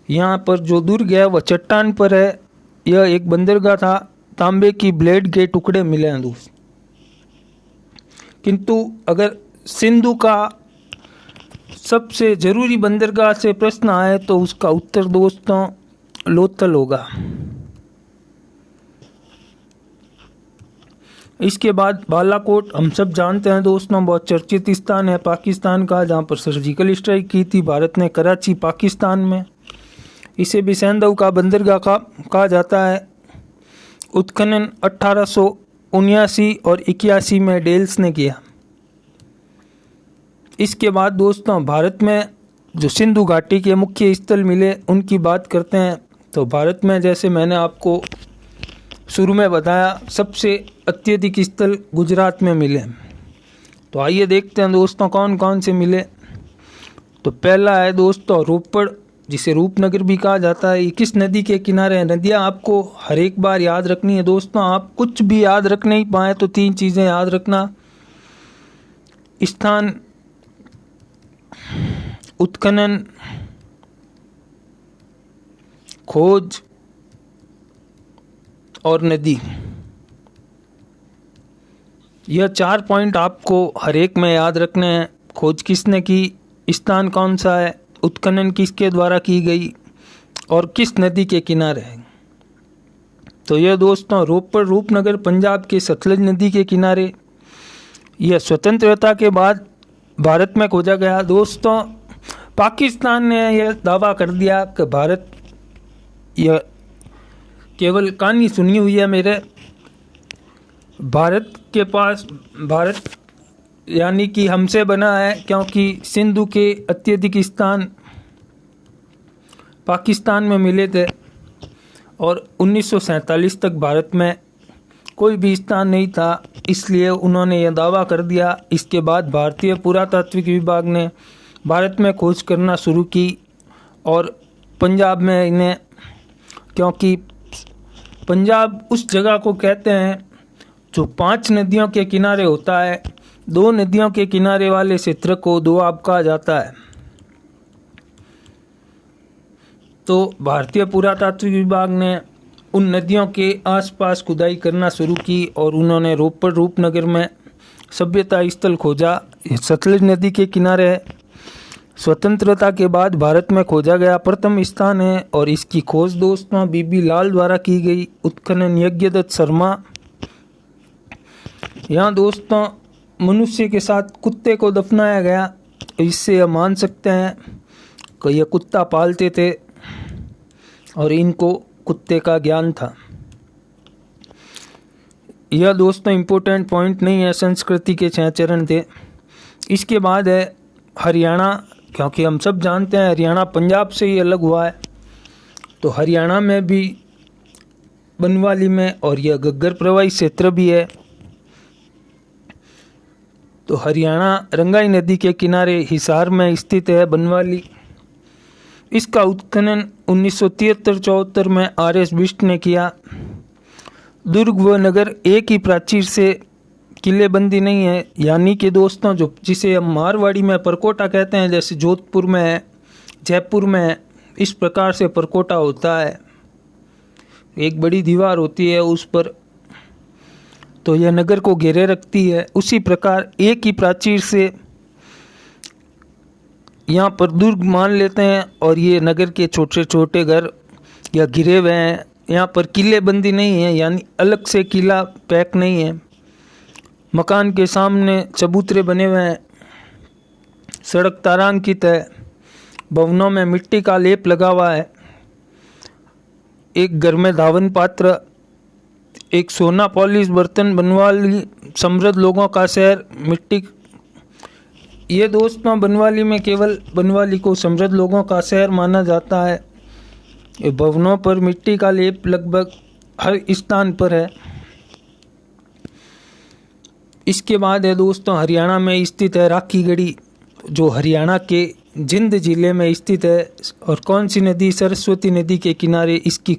यहाँ पर जो दुर्ग है वह चट्टान पर है। यह एक बंदरगाह था। तांबे की ब्लेड के टुकड़े मिले हैं दोस्त। किंतु अगर सिंधु का सबसे जरूरी बंदरगाह से प्रश्न आए तो उसका उत्तर दोस्तों लोथल होगा। इसके बाद बालाकोट हम सब जानते हैं दोस्तों, बहुत चर्चित स्थान है पाकिस्तान का, जहाँ पर सर्जिकल स्ट्राइक की थी भारत ने कराची पाकिस्तान में। इसे भी सैंधव का बंदरगाह कहा जाता है। उत्खनन 1879 और 81 में डेल्स ने किया। इसके बाद दोस्तों भारत में जो सिंधु घाटी के मुख्य स्थल मिले उनकी बात करते हैं। तो भारत में जैसे मैंने आपको शुरू में बताया सबसे अत्यधिक स्थल गुजरात में मिले। तो आइए देखते हैं दोस्तों कौन कौन से मिले। तो पहला है दोस्तों रोपड़ जिसे रूपनगर भी कहा जाता है, ये किस नदी के किनारे है? नदियाँ आपको हर एक बार याद रखनी है दोस्तों। आप कुछ भी याद रख नहीं पाए तो 3 चीज़ें याद रखना: स्थान, उत्खनन, खोज और नदी। यह 4 पॉइंट आपको हर एक में याद रखने हैं। खोज किसने की, स्थान कौन सा है, उत्खनन किसके द्वारा की गई और किस नदी के किनारे है। तो यह दोस्तों रोपड़ रूपनगर पंजाब के सतलज नदी के किनारे, यह स्वतंत्रता के बाद भारत में खोजा गया। दोस्तों पाकिस्तान ने यह दावा कर दिया कि भारत, यह केवल कहानी सुनी हुई है मेरे, भारत के पास, भारत यानी कि हमसे बना है, क्योंकि सिंधु के अत्यधिक स्थान पाकिस्तान में मिले थे और 1947 तक भारत में कोई भी स्थान नहीं था, इसलिए उन्होंने यह दावा कर दिया। इसके बाद भारतीय पुरातात्विक विभाग ने भारत में खोज करना शुरू की और पंजाब में इन्हें, क्योंकि पंजाब उस जगह को कहते हैं जो 5 नदियों के किनारे होता है, 2 नदियों के किनारे वाले क्षेत्र को दोआब कहा जाता है। तो भारतीय पुरातात्विक विभाग ने उन नदियों के आसपास खुदाई करना शुरू की और उन्होंने रोपड़ रूपनगर में सभ्यता स्थल खोजा। सतलज नदी के किनारे है, स्वतंत्रता के बाद भारत में खोजा गया प्रथम स्थान है और इसकी खोज दोस्तों बीबी लाल द्वारा की गई। उत्खनन यज्ञदत्त शर्मा। यहाँ दोस्तों मनुष्य के साथ कुत्ते को दफनाया गया, इससे यह मान सकते हैं कि यह कुत्ता पालते थे और इनको कुत्ते का ज्ञान था। यह दोस्तों इम्पोर्टेंट पॉइंट नहीं है, संस्कृति के 6 चरण थे। इसके बाद है हरियाणा, क्योंकि हम सब जानते हैं हरियाणा पंजाब से ही अलग हुआ है, तो हरियाणा में भी बनवाली में, और यह घग्गर प्रवाही क्षेत्र भी है। तो हरियाणा रंगाई नदी के किनारे हिसार में स्थित है बनवाली। इसका उत्खनन 1973-74 में RS बिष्ट ने किया। दुर्ग व नगर एक ही प्राचीर से किलेबंदी नहीं है, यानी कि दोस्तों जो जिसे हम मारवाड़ी में परकोटा कहते हैं, जैसे जोधपुर में है, जयपुर में है, इस प्रकार से परकोटा होता है, एक बड़ी दीवार होती है उस पर, तो यह नगर को घेरे रखती है। उसी प्रकार एक ही प्राचीर से यहाँ पर दुर्ग मान लेते हैं और ये नगर के छोटे छोटे घर या घिरे हुए हैं। यहाँ पर किलेबंदी नहीं है, यानी अलग से किला पैक नहीं है। मकान के सामने चबूतरे बने हुए हैं, सड़क तारांकित है, भवनों में मिट्टी का लेप लगा हुआ है। एक घर में धावन पात्र, एक सोना पॉलिश बर्तन, बनवाली समृद्ध लोगों का शहर, मिट्टी। ये दोस्तों बनवाली में केवल बनवाली को समृद्ध लोगों का शहर माना जाता है। ये भवनों पर मिट्टी का लेप लगभग हर स्थान पर है। इसके बाद है दोस्तों हरियाणा में स्थित है राखीगढ़ी, जो हरियाणा के जिंद जिले में स्थित है। और कौन सी नदी? सरस्वती नदी के किनारे इसकी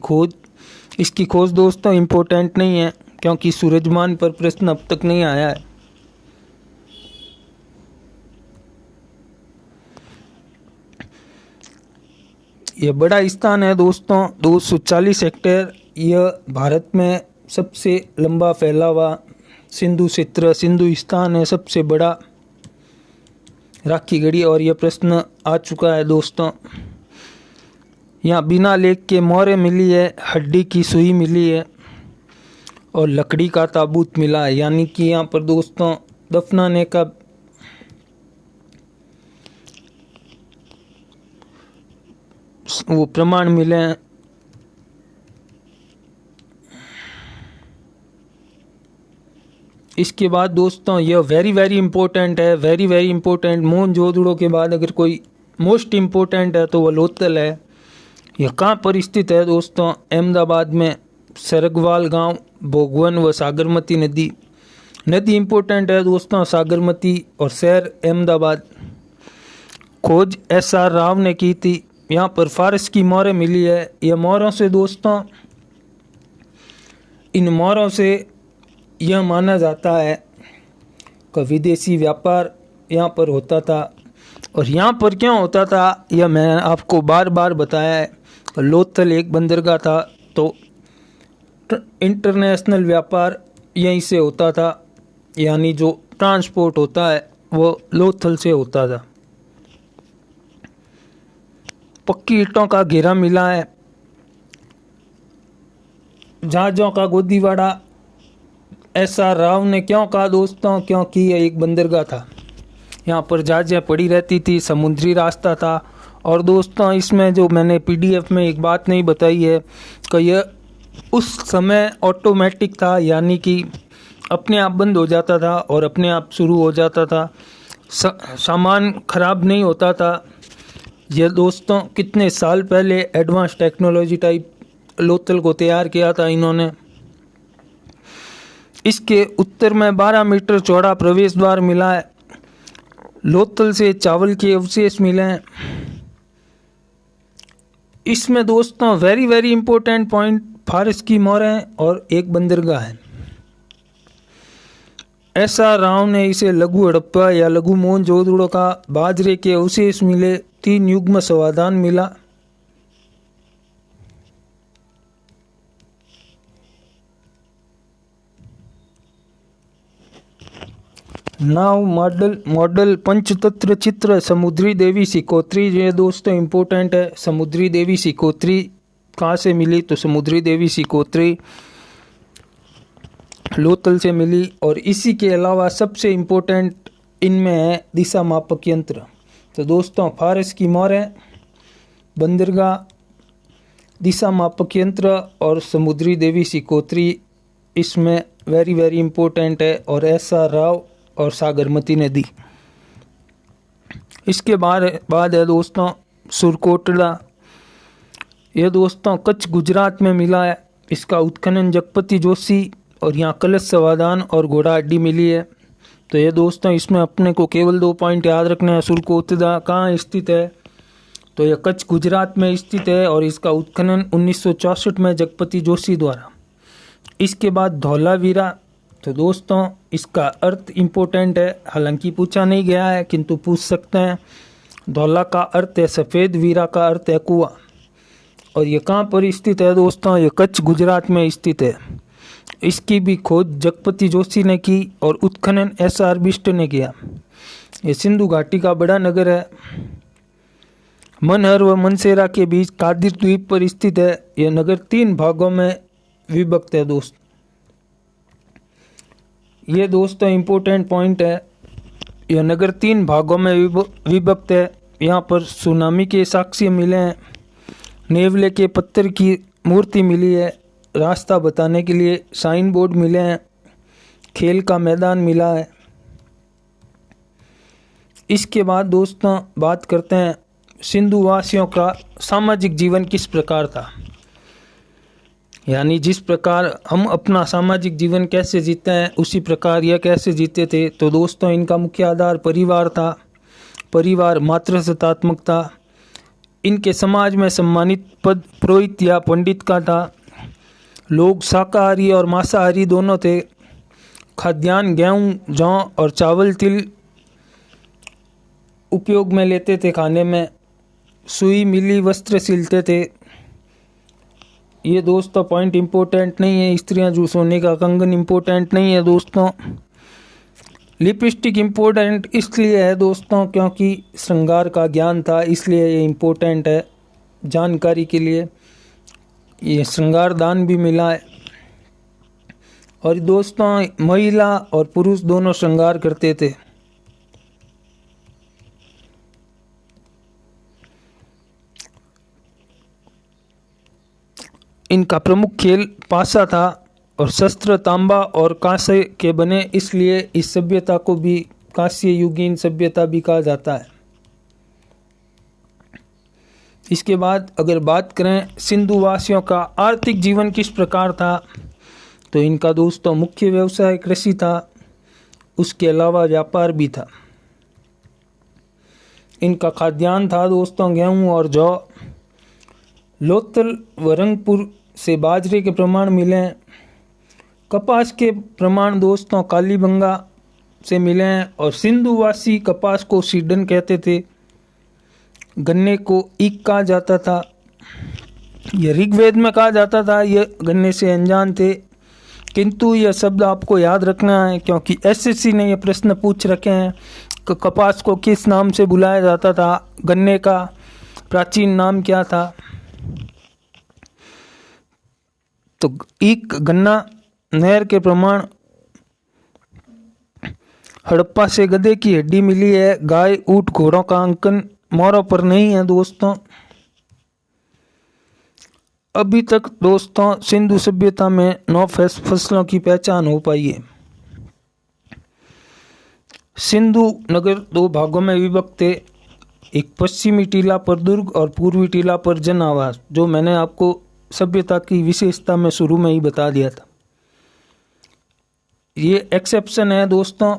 खोज दोस्तों इम्पोर्टेंट नहीं है, क्योंकि सूरजमान पर प्रश्न अब तक नहीं आया है। यह बड़ा स्थान है दोस्तों, 240 हेक्टेयर। यह भारत में सबसे लंबा फैला हुआ सिंधु क्षेत्र, सिंधु स्थान है, सबसे बड़ा राखीगढ़ी। और यह प्रश्न आ चुका है दोस्तों। यहाँ बिना लेख के मोहरे मिली है, हड्डी की सुई मिली है और लकड़ी का ताबूत मिला है, यानी कि यहाँ पर दोस्तों दफनाने का वो प्रमाण मिले हैं। इसके बाद दोस्तों यह वेरी इंपॉर्टेंट है, वेरी इंपॉर्टेंट। मोहनजोदड़ो के बाद अगर कोई मोस्ट इम्पोर्टेंट है तो वह लोथल है। यह कहाँ पर स्थित है दोस्तों? अहमदाबाद में सरगवाल गांव, भोगवन व सागरमती नदी इम्पोर्टेंट है दोस्तों, सागरमती, और शहर अहमदाबाद। खोज SR राव ने की थी। यहाँ पर फारस की मोहरें मिली है। यह मोहरों से दोस्तों, इन मोहरों से यह माना जाता है कि विदेशी व्यापार यहाँ पर होता था। और यहाँ पर क्यों होता था यह मैं आपको बार बार बताया है। लोथल एक बंदरगाह था, तो इंटरनेशनल व्यापार यहीं से होता था, यानी जो ट्रांसपोर्ट होता है वो लोथल से होता था। पक्की ईंटों का घेरा मिला है। जहाज़ों का गोदीवाड़ा ऐसा राव ने क्यों कहा दोस्तों, क्योंकि यह एक बंदरगाह था। यहाँ पर जहाज़ें पड़ी रहती थी, समुद्री रास्ता था। और दोस्तों इसमें जो मैंने पीडीएफ में एक बात नहीं बताई है कि यह उस समय ऑटोमेटिक था, यानी कि अपने आप बंद हो जाता था और अपने आप शुरू हो जाता था। सामान खराब नहीं होता था। यह दोस्तों कितने साल पहले एडवांस टेक्नोलॉजी टाइप लोथल को तैयार किया था इन्होंने। इसके उत्तर में 12 मीटर चौड़ा प्रवेश द्वार मिला है। लोथल से चावल के अवशेष मिले हैं। इसमें दोस्तों वेरी वेरी इंपॉर्टेंट पॉइंट, फारस की मोहरें और एक बंदरगाह है। ऐसा राव ने इसे लघु हड़प्पा या लघु मोहनजोदड़ो का बाजरे के अवशेष मिले। 3 युग्म समाधान मिला। नाव मॉडल पंचतंत्र चित्र समुद्री देवी सिकोत्री। ये दोस्तों इम्पोर्टेंट है। समुद्री देवी सिकोत्री कहाँ से मिली, तो समुद्री देवी सिकोत्री लोथल से मिली। और इसी के अलावा सबसे इम्पोर्टेंट इनमें है दिशा मापक यंत्र। तो दोस्तों फारस की मोहरें, बंदरगाह, दिशा मापक यंत्र और समुद्री देवी सिकोत्री इसमें वेरी वेरी इम्पोर्टेंट है। और ऐसा राव और सागरमती नदी। इसके बाद है दोस्तों सुरकोटड़ा। यह दोस्तों कच्छ गुजरात में मिला है। इसका उत्खनन जगपति जोशी और यहाँ कलश समाधान और घोड़ा हड्डी मिली है। तो ये दोस्तों इसमें अपने को केवल 2 पॉइंट याद रखना है। सुरकोटड़ा कहाँ स्थित है, तो यह कच्छ गुजरात में स्थित है और इसका उत्खनन 1964 में जगपति जोशी द्वारा। इसके बाद धौलावीरा। तो दोस्तों इसका अर्थ इम्पोर्टेंट है, हालांकि पूछा नहीं गया है किंतु पूछ सकते हैं। धौला का अर्थ है सफ़ेद, वीरा का अर्थ है कुआं। और ये कहाँ पर स्थित है दोस्तों, ये कच्छ गुजरात में स्थित है। इसकी भी खोज जगपति जोशी ने की और उत्खनन SR बिष्ट ने किया। ये सिंधु घाटी का बड़ा नगर है। मनहर व मनसेरा के बीच कादिर द्वीप पर स्थित है। यह नगर 3 भागों में विभक्त है दोस्त। ये दोस्तों इम्पोर्टेंट पॉइंट है। यह नगर 3 भागों में विभक्त है। यहाँ पर सुनामी के साक्ष्य मिले हैं। नेवले के पत्थर की मूर्ति मिली है। रास्ता बताने के लिए साइन बोर्ड मिले हैं। खेल का मैदान मिला है। इसके बाद दोस्तों बात करते हैं सिंधु वासियों का सामाजिक जीवन किस प्रकार था, यानी जिस प्रकार हम अपना सामाजिक जीवन कैसे जीते हैं उसी प्रकार यह कैसे जीते थे। तो दोस्तों इनका मुख्य आधार परिवार था। परिवार मातृसत्तात्मक था। इनके समाज में सम्मानित पद पुरोहित या पंडित का था। लोग शाकाहारी और मांसाहारी दोनों थे। खाद्यान्न गेहूँ, जौ और चावल, तिल उपयोग में लेते थे खाने में। सुई मिली वस्त्र सिलते थे। ये दोस्तों पॉइंट इम्पोर्टेंट नहीं है। स्त्रियां जो सोने का कंगन इम्पोर्टेंट नहीं है दोस्तों। लिपस्टिक इम्पोर्टेंट इसलिए है दोस्तों क्योंकि श्रृंगार का ज्ञान था, इसलिए ये इम्पोर्टेंट है जानकारी के लिए। ये श्रृंगार दान भी मिला है। और दोस्तों महिला और पुरुष दोनों श्रृंगार करते थे। इनका प्रमुख खेल पासा था और शस्त्र तांबा और कांसे के बने, इसलिए इस सभ्यता को भी कांस्य युगीन सभ्यता भी कहा जाता है। इसके बाद अगर बात करें सिंधु वासियों का आर्थिक जीवन किस प्रकार था, तो इनका दोस्तों मुख्य व्यवसाय कृषि था। उसके अलावा व्यापार भी था। इनका खाद्यान्न था दोस्तों गेहूँ और जौ। लोथल व रंगपुर से बाजरे के प्रमाण मिले हैं। कपास के प्रमाण दोस्तों कालीबंगा से मिले हैं और सिंधुवासी कपास को सीडन कहते थे। गन्ने को ईक कहा जाता था, यह ऋग्वेद में कहा जाता था। यह गन्ने से अनजान थे, किंतु यह शब्द आपको याद रखना है क्योंकि एसएससी ने यह प्रश्न पूछ रखे हैं कि कपास को किस नाम से बुलाया जाता था, गन्ने का प्राचीन नाम क्या था। तो ईक गन्ना नहर के प्रमाण हड़प्पा से गधे की हड्डी मिली है। गाय ऊंट घोड़ों का अंकन मोरों पर नहीं है दोस्तों। अभी तक दोस्तों सिंधु सभ्यता में 9 फसलों की पहचान हो पाई है। सिंधु नगर 2 भागों में विभक्त थे, एक पश्चिमी टीला पर दुर्ग और पूर्वी टीला पर जन आवास, जो मैंने आपको सभ्यता की विशेषता में शुरू में ही बता दिया था। ये एक्सेप्शन है दोस्तों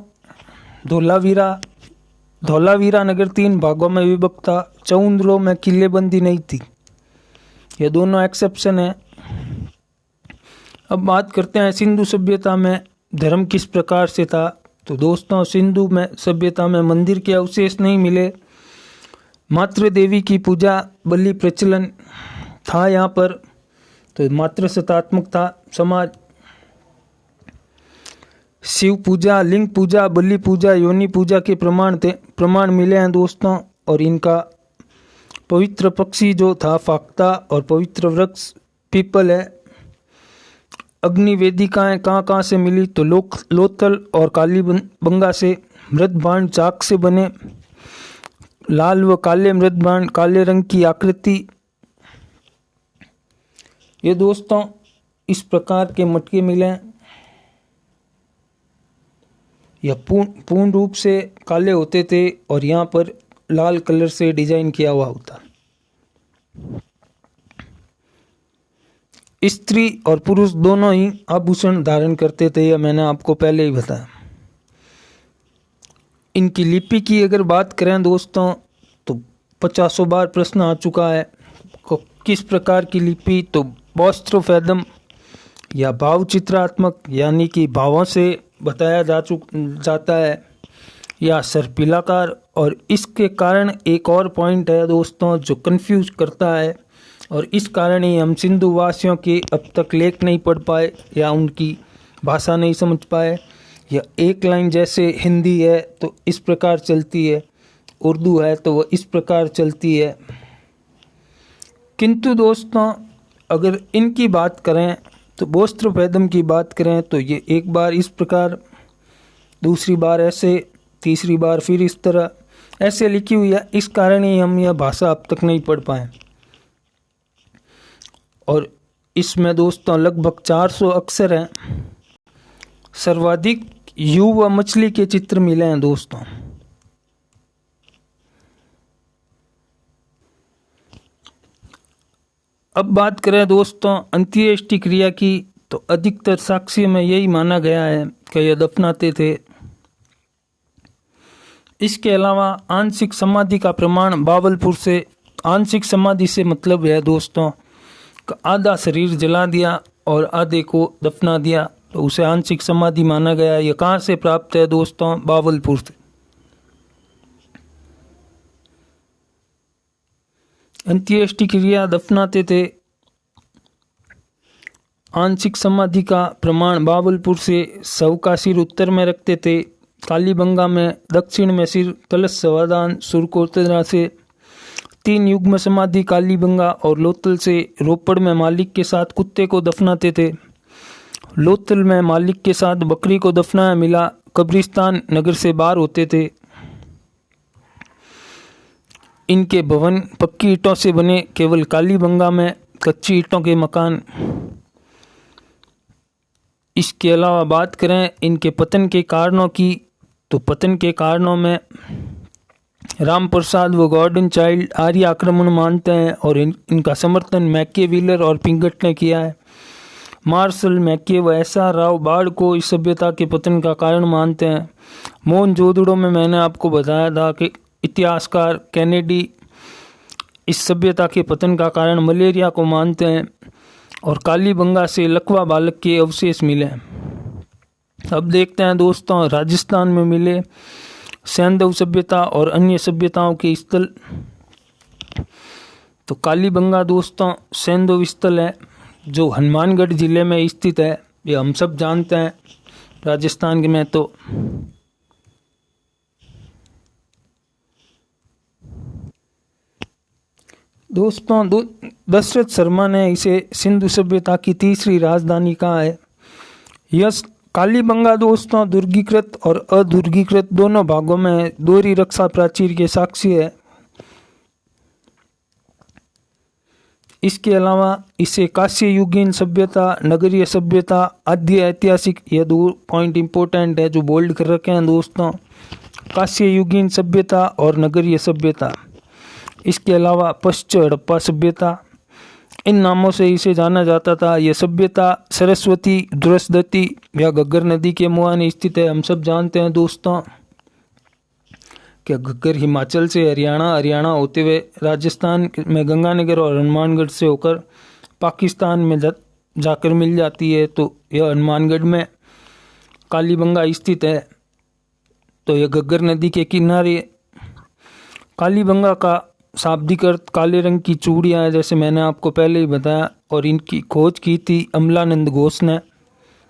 धौलावीरा नगर 3 भागों में विभक्त था। चौंद्रों में किलेबंदी नहीं थी। ये दोनों एक्सेप्शन है। अब बात करते हैं सिंधु सभ्यता में धर्म किस प्रकार से था। तो दोस्तों सिंधु में सभ्यता में मंदिर के अवशेष नहीं मिले। मातृ देवी की पूजा बलि प्रचलन था यहाँ पर, तो मातृ सत्तात्मक था समाज। शिव पूजा, लिंग पूजा, बलि पूजा, योनि पूजा के प्रमाण मिले हैं दोस्तों। और इनका पवित्र पक्षी जो था फाख्ता और पवित्र वृक्ष पीपल है। अग्नि वेदिकाएँ कहाँ से मिली, तो लोथल और कालीबंगा से। मृदभांड चाक से बने, लाल व काले मृदभांड, काले रंग की आकृति। ये दोस्तों इस प्रकार के मटके मिले हैं। यह पूर्ण रूप से काले होते थे और यहाँ पर लाल कलर से डिजाइन किया हुआ होता। स्त्री और पुरुष दोनों ही आभूषण धारण करते थे, यह मैंने आपको पहले ही बताया। इनकी लिपि की अगर बात करें दोस्तों तो 50 बार प्रश्न आ चुका है। किस प्रकार की लिपि, तो बौस्त्रोफेदम या भाव चित्रात्मक यानी कि भावों से बताया जाता है, या सर्पिलाकार। और इसके कारण एक और पॉइंट है दोस्तों जो कंफ्यूज करता है, और इस कारण ही हम सिंधु वासियों के अब तक लेख नहीं पढ़ पाए या उनकी भाषा नहीं समझ पाए। या एक लाइन जैसे हिंदी है तो इस प्रकार चलती है, उर्दू है तो वह इस प्रकार चलती है। किंतु दोस्तों अगर इनकी बात करें तो बौस्त्रोफेदम की बात करें तो ये एक बार इस प्रकार, दूसरी बार ऐसे, तीसरी बार फिर इस तरह ऐसे लिखी हुई है। इस कारण ही हम यह भाषा अब तक नहीं पढ़ पाए। और इसमें दोस्तों लगभग 400 अक्षर हैं। सर्वाधिक यू व मछली के चित्र मिले हैं दोस्तों। अब बात करें दोस्तों अंत्येष्टि क्रिया की, तो अधिकतर साक्ष्य में यही माना गया है कि यह दफनाते थे। इसके अलावा आंशिक समाधि का प्रमाण बावलपुर से। आंशिक समाधि से मतलब है दोस्तों आधा शरीर जला दिया और आधे को दफना दिया, तो उसे आंशिक समाधि माना गया। यह कहाँ से प्राप्त है दोस्तों? बावलपुर से। अंत्येष्टि क्रिया दफनाते थे। आंशिक समाधि का प्रमाण बावलपुर से। शव का सिर उत्तर में रखते थे। कालीबंगा में दक्षिण में सिर, कलश समाधान सुरकोतरा से। 3 युग्म समाधि कालीबंगा और लोथल से। रोपड़ में मालिक के साथ कुत्ते को दफनाते थे। लोथल में मालिक के साथ बकरी को दफनाया मिला। कब्रिस्तान नगर से बाहर होते थे। इनके भवन पक्की ईंटों से बने। केवल कालीबंगा में कच्ची ईंटों के मकान। इसके अलावा बात करें इनके पतन के कारणों की, तो पतन के कारणों में राम प्रसाद व गॉर्डन चाइल्ड आर्य आक्रमण मानते हैं और इनका समर्थन मैकियावेली और पिंगट ने किया है। मार्शल मैके व एस.आर. राव बाढ़ को इस सभ्यता के पतन का कारण मानते हैं। मोहनजोदड़ो में मैंने आपको बताया था कि इतिहासकार कैनेडी इस सभ्यता के पतन का कारण मलेरिया को मानते हैं और कालीबंगा से लकवा बालक के अवशेष मिले। अब देखते हैं दोस्तों राजस्थान में मिले सैंधव सभ्यता और अन्य सभ्यताओं के स्थल। तो कालीबंगा दोस्तों सैंधव स्थल है जो हनुमानगढ़ जिले में स्थित है, ये हम सब जानते हैं राजस्थान में। तो दोस्तों दशरथ शर्मा ने इसे सिंधु सभ्यता की तीसरी राजधानी कहा है। यह कालीबंगा दोस्तों दुर्गीकृत और अदुर्गीकृत दोनों भागों में दोहरी रक्षा प्राचीर के साक्षी है। इसके अलावा इसे कांस्य युगीन सभ्यता, नगरीय सभ्यता आदि ऐतिहासिक, ये 2 पॉइंट इंपॉर्टेंट है जो बोल्ड कर रखे हैं दोस्तों, कांस्य युगीन सभ्यता और नगरीय सभ्यता। इसके अलावा पश्च हड़प्पा सभ्यता, इन नामों से इसे जाना जाता था। यह सभ्यता सरस्वती, दुरसदती या घग्गर नदी के मुहाने स्थित है। हम सब जानते हैं दोस्तों कि घग्गर हिमाचल से हरियाणा होते हुए राजस्थान में गंगानगर और हनुमानगढ़ से होकर पाकिस्तान में जाकर मिल जाती है। तो यह हनुमानगढ़ में कालीबंगा स्थित है। तो यह घग्गर नदी के किनारे कालीबंगा का शाब्दिक अर्थ काले रंग की चूड़ियाँ है, जैसे मैंने आपको पहले ही बताया, और इनकी खोज की थी अमलानंद घोष ने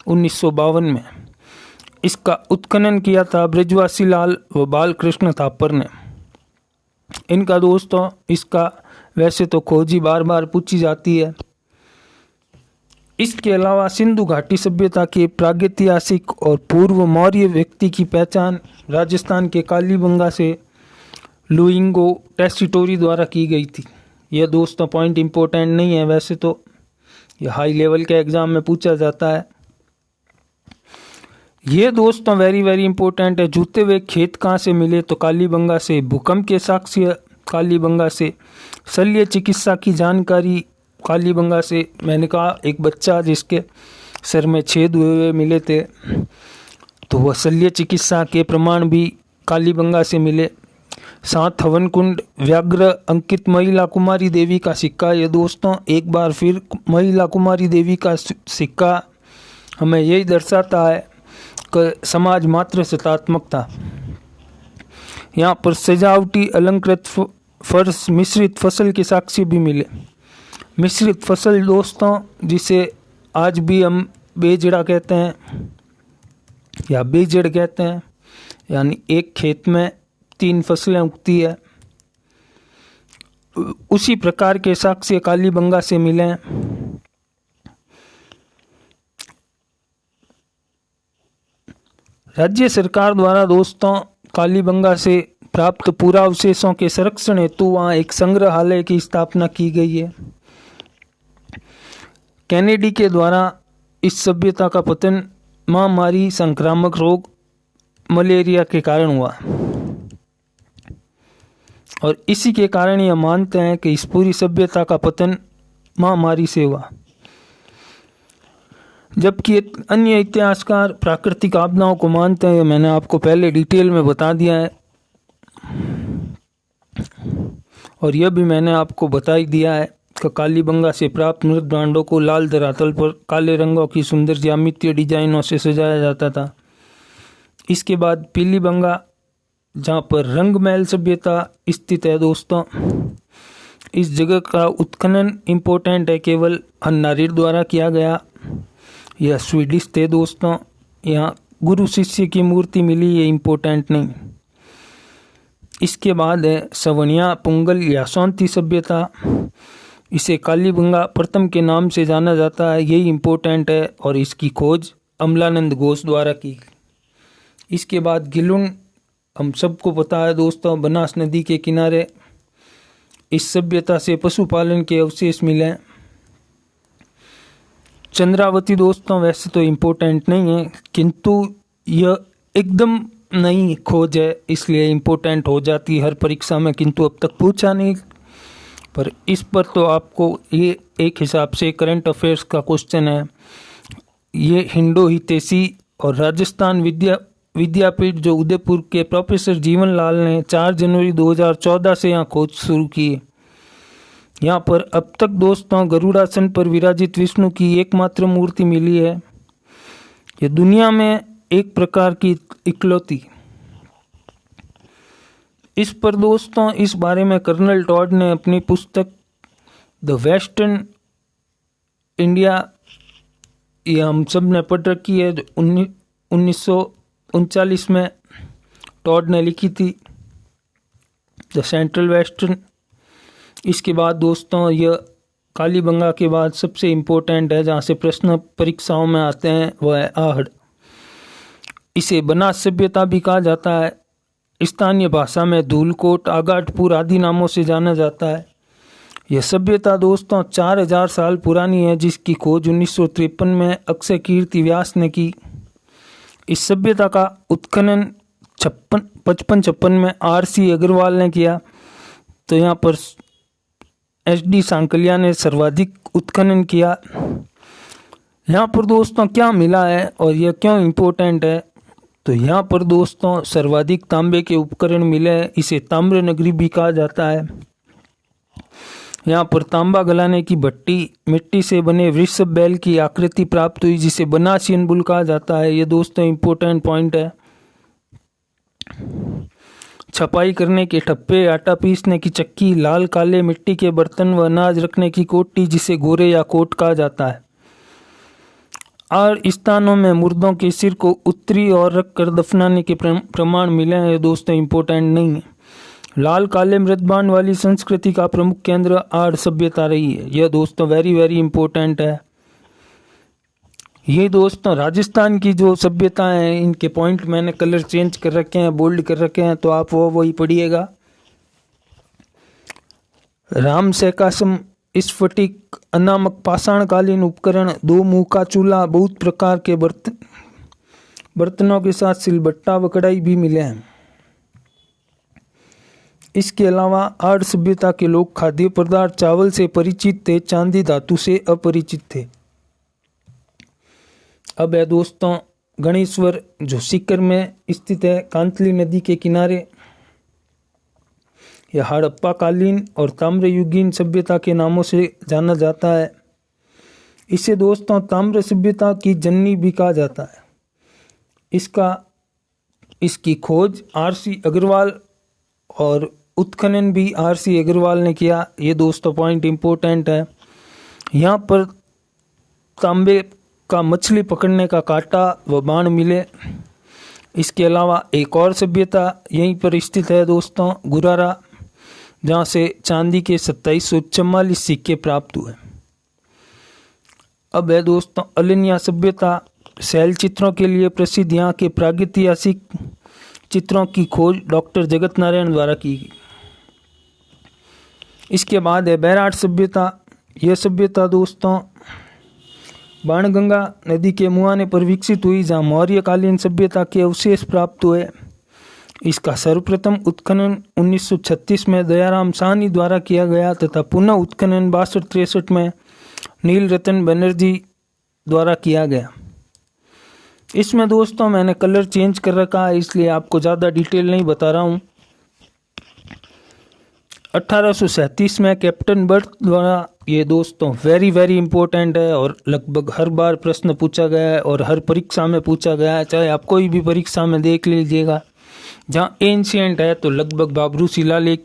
1952 में। इसका उत्खनन किया था ब्रजवासी लाल व बालकृष्ण थापर ने। इनका दोस्तों इसका वैसे तो खोज ही बार बार पूछी जाती है। इसके अलावा सिंधु घाटी सभ्यता के प्रागैतिहासिक और पूर्व मौर्य व्यक्ति की पहचान राजस्थान के कालीबंगा से लुइंगो टेस्टिटोरी द्वारा की गई थी। यह दोस्तों पॉइंट इंपॉर्टेंट नहीं है, वैसे तो यह हाई लेवल के एग्जाम में पूछा जाता है। ये दोस्तों वेरी इंपॉर्टेंट है। जूते हुए खेत कहाँ से मिले? तो कालीबंगा से। भूकंप के साक्ष्य कालीबंगा से। शल्य चिकित्सा की जानकारी कालीबंगा से। मैंने कहा एक बच्चा जिसके सर में छेद हुए मिले थे, तो वह शल्य चिकित्सा के प्रमाण भी कालीबंगा से मिले। 7 हवन कुंड व्याघ्र अंकित महिला कुमारी देवी का सिक्का। ये दोस्तों एक बार फिर महिला कुमारी देवी का सिक्का हमें यही दर्शाता है कि समाज मात्र सत्तात्मक था। यहाँ पर सजावटी अलंकृत फर्श, मिश्रित फसल के साक्ष्य भी मिले। मिश्रित फसल दोस्तों जिसे आज भी हम बेजड़ा कहते हैं या बेजड़ कहते हैं, यानी एक खेत में 3 फसलें उगती है, उसी प्रकार के साक्ष्य कालीबंगा से मिले हैं। राज्य सरकार द्वारा दोस्तों कालीबंगा से प्राप्त पुरावशेषों के संरक्षण हेतु वहाँ एक संग्रहालय की स्थापना की गई है। कैनेडी के द्वारा इस सभ्यता का पतन महामारी, संक्रामक रोग, मलेरिया के कारण हुआ और इसी के कारण यह मानते हैं कि इस पूरी सभ्यता का पतन महामारी से हुआ। जबकि अन्य इतिहासकार प्राकृतिक आपदाओं को मानते हैं। मैंने आपको पहले डिटेल में बता दिया है और यह भी मैंने आपको बता ही दिया है कि कालीबंगा से प्राप्त मृत भांडों को लाल धरातल पर काले रंगों की सुंदर ज्यामितीय डिजाइनों से सजाया जाता था। इसके बाद पीलीबंगा, जहाँ पर रंगमहल सभ्यता स्थित है दोस्तों, इस जगह का उत्खनन इम्पोर्टेंट है, केवल हन्नारीर द्वारा किया गया। यह स्वीडिश थे दोस्तों। यहाँ गुरु शिष्य की मूर्ति मिली, ये इम्पोर्टेंट नहीं। इसके बाद है सवनिया पुंगल या सौंती सभ्यता। इसे कालीबंगा प्रथम के नाम से जाना जाता है, यही इम्पोर्टेंट है और इसकी खोज अमलानंद घोष द्वारा की। इसके बाद गिलुन, हम सबको पता है दोस्तों, बनास नदी के किनारे इस सभ्यता से पशुपालन के अवशेष मिले। चंद्रावती दोस्तों वैसे तो इम्पोर्टेंट नहीं है, किंतु यह एकदम नई खोज है इसलिए इम्पोर्टेंट हो जाती है हर परीक्षा में, किंतु अब तक पूछा नहीं। पर इस पर तो आपको ये एक हिसाब से करंट अफेयर्स का क्वेश्चन है। ये हिंडो हितैषी और राजस्थान विद्यापीठ जो उदयपुर के प्रोफेसर जीवनलाल ने 4 जनवरी 2014 से यहाँ खोज शुरू की है। यहाँ पर अब तक दोस्तों गरुड़ासन पर विराजित विष्णु की एकमात्र मूर्ति मिली है। ये दुनिया में एक प्रकार की इकलौती। इस पर दोस्तों इस बारे में कर्नल टॉड ने अपनी पुस्तक द वेस्टर्न इंडिया, ये हम सब ने पढ़ रखी है, जो 1939 में टॉड ने लिखी थी, द सेंट्रल वेस्टर्न। इसके बाद दोस्तों यह कालीबंगा के बाद सबसे इम्पोर्टेंट है, जहाँ से प्रश्न परीक्षाओं में आते हैं, वह है आहड़। इसे बनास सभ्यता भी कहा जाता है। स्थानीय भाषा में धूलकोट, आगाटपुर आदि नामों से जाना जाता है। यह सभ्यता दोस्तों 4000 साल पुरानी है, जिसकी खोज 1953 में अक्षय कीर्ति व्यास ने की। इस सभ्यता का उत्खनन 55-56 में R.C. अग्रवाल ने किया। तो यहाँ पर S.D. सांकलिया ने सर्वाधिक उत्खनन किया। यहाँ पर दोस्तों क्या मिला है और यह क्यों इम्पोर्टेंट है, तो यहाँ पर दोस्तों सर्वाधिक तांबे के उपकरण मिले हैं। इसे ताम्र नगरी भी कहा जाता है। यहाँ पर तांबा गलाने की भट्टी, मिट्टी से बने वृषभ बैल की आकृति प्राप्त हुई, जिसे बनासियन बुल कहा जाता है। ये दोस्तों इम्पोर्टेंट पॉइंट है। छपाई करने के ठप्पे, आटा पीसने की चक्की, लाल काले मिट्टी के बर्तन व अनाज रखने की कोटी, जिसे गोरे या कोट कहा जाता है। और स्थानों में मुर्दों के सिर को उत्तरी और रख कर दफनाने के प्रमाण मिले हैं। दोस्तों इम्पोर्टेंट नहीं है। लाल काले मृदबान वाली संस्कृति का प्रमुख केंद्र आड़ सभ्यता रही है। यह दोस्तों वेरी वेरी इम्पोर्टेंट है। ये दोस्तों राजस्थान की जो सभ्यता है, इनके पॉइंट मैंने कलर चेंज कर रखे हैं, बोल्ड कर रखे हैं, तो आप वही पढ़िएगा। राम सेकासम, स्फटिक, अनामक पाषाणकालीन उपकरण, 2 मुँह का चूल्हा, बहुत प्रकार के बर्तनों के साथ सिलबट्टा व कढ़ाई भी मिले हैं। इसके अलावा आड़ सभ्यता के लोग खाद्य पदार्थ चावल से परिचित थे, चांदी धातु से अपरिचित थे। अब है दोस्तों गणेश्वर, जो सीकर में स्थित है, कांतली नदी के किनारे। यह हड़प्पा कालीन और ताम्रयुगीन सभ्यता के नामों से जाना जाता है। इसे दोस्तों ताम्र सभ्यता की जननी भी कहा जाता है। इसकी खोज R.C. अग्रवाल और उत्खनन भी R.C. अग्रवाल ने किया। ये दोस्तों पॉइंट इम्पोर्टेंट है। यहाँ पर तांबे का मछली पकड़ने का कांटा व बाण मिले। इसके अलावा एक और सभ्यता यहीं पर स्थित है दोस्तों, गुरारा, जहाँ से चांदी के 2744 सिक्के प्राप्त हुए। अब है दोस्तों अलिनिया सभ्यता, शैल चित्रों के लिए प्रसिद्ध। यहाँ के प्रागैतिहासिक चित्रों की खोज डॉक्टर जगत नारायण द्वारा की गई। इसके बाद है बैराट सभ्यता। यह सभ्यता दोस्तों बाणगंगा नदी के मुहाने पर विकसित हुई, जहाँ मौर्यकालीन सभ्यता के अवशेष प्राप्त हुए। इसका सर्वप्रथम उत्खनन 1936 में दयाराम साहनी द्वारा किया गया तथा पुनः उत्खनन 62-63 में नील रतन बनर्जी द्वारा किया गया। इसमें दोस्तों मैंने कलर चेंज कर रखा है, इसलिए आपको ज़्यादा डिटेल नहीं बता रहा हूँ। 1837 में कैप्टन बर्थ द्वारा, ये दोस्तों वेरी वेरी इंपॉर्टेंट है और लगभग हर बार प्रश्न पूछा गया है और हर परीक्षा में पूछा गया है, चाहे आप कोई भी परीक्षा में देख लीजिएगा। जहाँ एंशिएंट है तो लगभग बाबरू शिलालेख,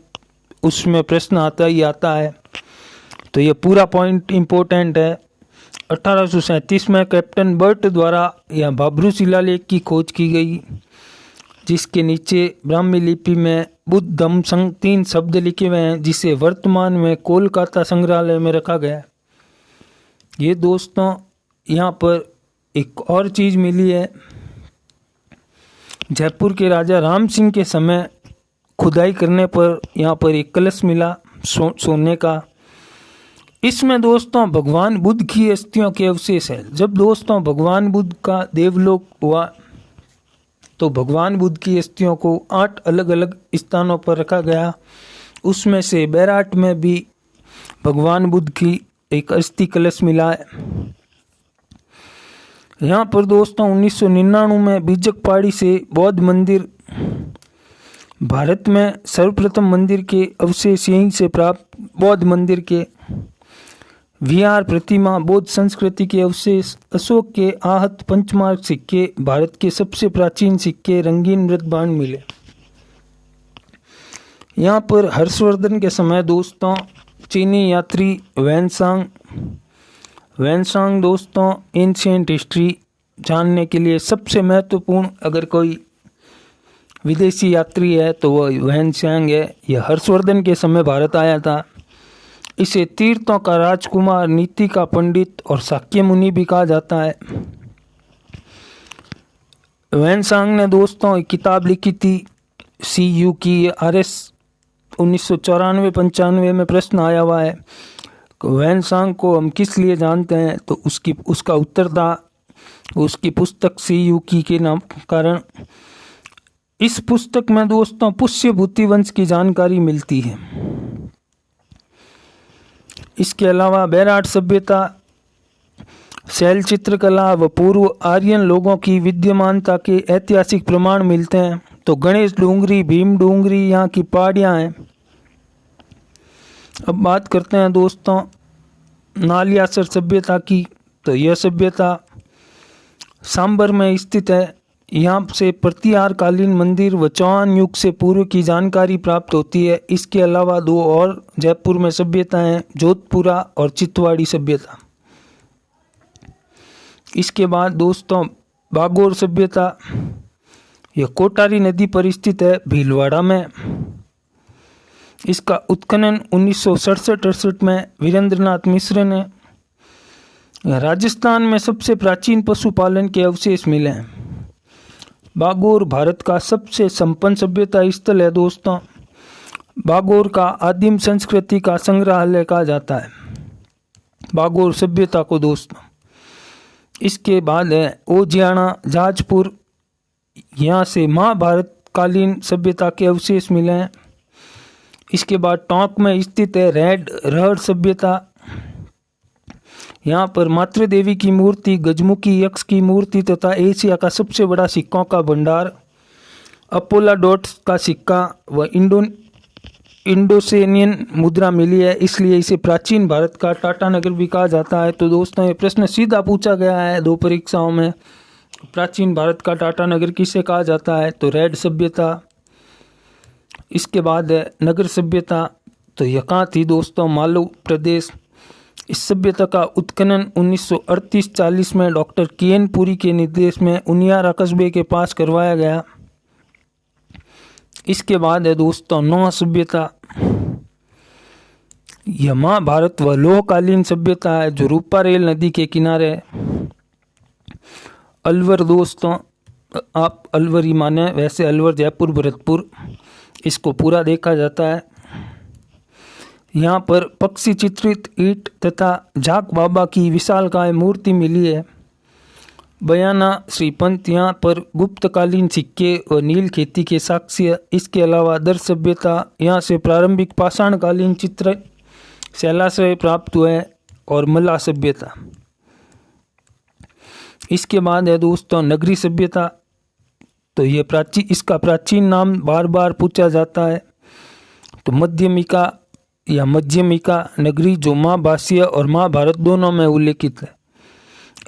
उसमें प्रश्न आता ही आता है। तो ये पूरा पॉइंट इम्पोर्टेंट है। 1837 में कैप्टन बर्ट द्वारा यह बाबरू शिलालेख की खोज की गई, जिसके नीचे ब्राह्मी लिपि में बुद्ध धम्म संघ 3 शब्द लिखे हुए हैं, जिसे वर्तमान में कोलकाता संग्रहालय में रखा गया है। ये दोस्तों यहाँ पर एक और चीज़ मिली है। जयपुर के राजा राम सिंह के समय खुदाई करने पर यहाँ पर एक कलश मिला सोने का। इसमें दोस्तों भगवान बुद्ध की अस्थियों के अवशेष है। जब दोस्तों भगवान बुद्ध का देवलोक हुआ तो भगवान बुद्ध की अस्थियों को 8 अलग अलग स्थानों पर रखा गया। उसमें से बैराट में भी भगवान बुद्ध की एक अस्थि कलश मिला है। यहाँ पर दोस्तों 1999 में बीजक पहाड़ी से बौद्ध मंदिर, भारत में सर्वप्रथम मंदिर के अवशेष यहीं से प्राप्त बौद्ध मंदिर के विहार, प्रतिमा, बौद्ध संस्कृति के अवशेष, अशोक के आहत पंचमार्क सिक्के, भारत के सबसे प्राचीन सिक्के, रंगीन मृदबांड मिले। यहाँ पर हर्षवर्धन के समय दोस्तों चीनी यात्री वैनसांग दोस्तों एंशिएंट हिस्ट्री जानने के लिए सबसे महत्वपूर्ण अगर कोई विदेशी यात्री है तो वह वैनसांग है। यह हर्षवर्धन के समय भारत आया था। इसे तीर्थों का राजकुमार, नीति का पंडित और शाक्य मुनि भी कहा जाता है। वैनसांग ने दोस्तों एक किताब लिखी थी CU की, RS 1994-95 में प्रश्न आया हुआ है। वैनसांग को हम किस लिए जानते हैं, तो उसका उत्तर था उसकी पुस्तक CU की के नाम कारण। इस पुस्तक में दोस्तों पुष्य भूति वंश की जानकारी मिलती है। इसके अलावा बैराट सभ्यता, शैल चित्रकला व पूर्व आर्यन लोगों की विद्यमानता के ऐतिहासिक प्रमाण मिलते हैं। तो गणेश डूंगरी, भीम डूंगरी यहाँ की पहाड़ियाँ हैं। अब बात करते हैं दोस्तों नालियासर सभ्यता की। तो यह सभ्यता सांबर में स्थित है। यहाँ से प्रतिहार कालीन मंदिर व चौहान युग से पूर्व की जानकारी प्राप्त होती है। इसके अलावा दो और जयपुर में सभ्यता हैं, जोधपुरा और चितवाड़ी सभ्यता। इसके बाद दोस्तों बागोर सभ्यता, यह कोटारी नदी पर स्थित है भीलवाड़ा में। इसका उत्खनन 1967-68 में वीरेंद्रनाथ मिश्र ने। राजस्थान में सबसे प्राचीन पशुपालन के अवशेष मिले हैं। बागोर भारत का सबसे संपन्न सभ्यता स्थल है दोस्तों। बागोर का आदिम संस्कृति का संग्रहालय कहा जाता है बागोर सभ्यता को दोस्तों। इसके बाद है ओजियाना जाजपुर, यहाँ से महाभारत कालीन सभ्यता के अवशेष मिले हैं। इसके बाद टोंक में स्थित है रेड रहर सभ्यता। यहाँ पर मातृ देवी की मूर्ति, गजमुखी यक्ष की मूर्ति तथा एशिया का सबसे बड़ा सिक्कों का भंडार, अपोलाडोट्स का सिक्का व इंडोसेनियन मुद्रा मिली है। इसलिए इसे प्राचीन भारत का टाटानगर भी कहा जाता है। तो दोस्तों ये प्रश्न सीधा पूछा गया है 2 परीक्षाओं में। प्राचीन भारत का टाटानगर किसे कहा जाता है, तो रेड सभ्यता। इसके बाद है नगर सभ्यता। तो यह कहाँ थी दोस्तों, मालव प्रदेश। इस सभ्यता का उत्खनन 1938-40 में डॉक्टर KN पुरी के निर्देश में उनियारा कस्बे के पास करवाया गया। इसके बाद है दोस्तों नौह सभ्यता। यह महाभारत व लोहकालीन सभ्यता है जो रूपा रेल नदी के किनारे है। अलवर दोस्तों, आप अलवर ही माने, वैसे अलवर जयपुर भरतपुर इसको पूरा देखा जाता है। यहाँ पर पक्षी चित्रित ईंट तथा झाक बाबा की विशालकाय मूर्ति मिली है। बयाना श्रीपंत, यहाँ पर गुप्तकालीन सिक्के और नील खेती के साक्ष्य। इसके अलावा दर सभ्यता, यहाँ से प्रारंभिक पाषाणकालीन चित्र शैलाश्रय प्राप्त हुए और मल्ला सभ्यता। इसके बाद है दोस्तों नगरी सभ्यता। तो ये इसका प्राचीन नाम बार बार पूछा जाता है। तो मध्यमिका या मध्यमिका नगरी जो महाभाष्य और महाभारत दोनों में उल्लेखित है।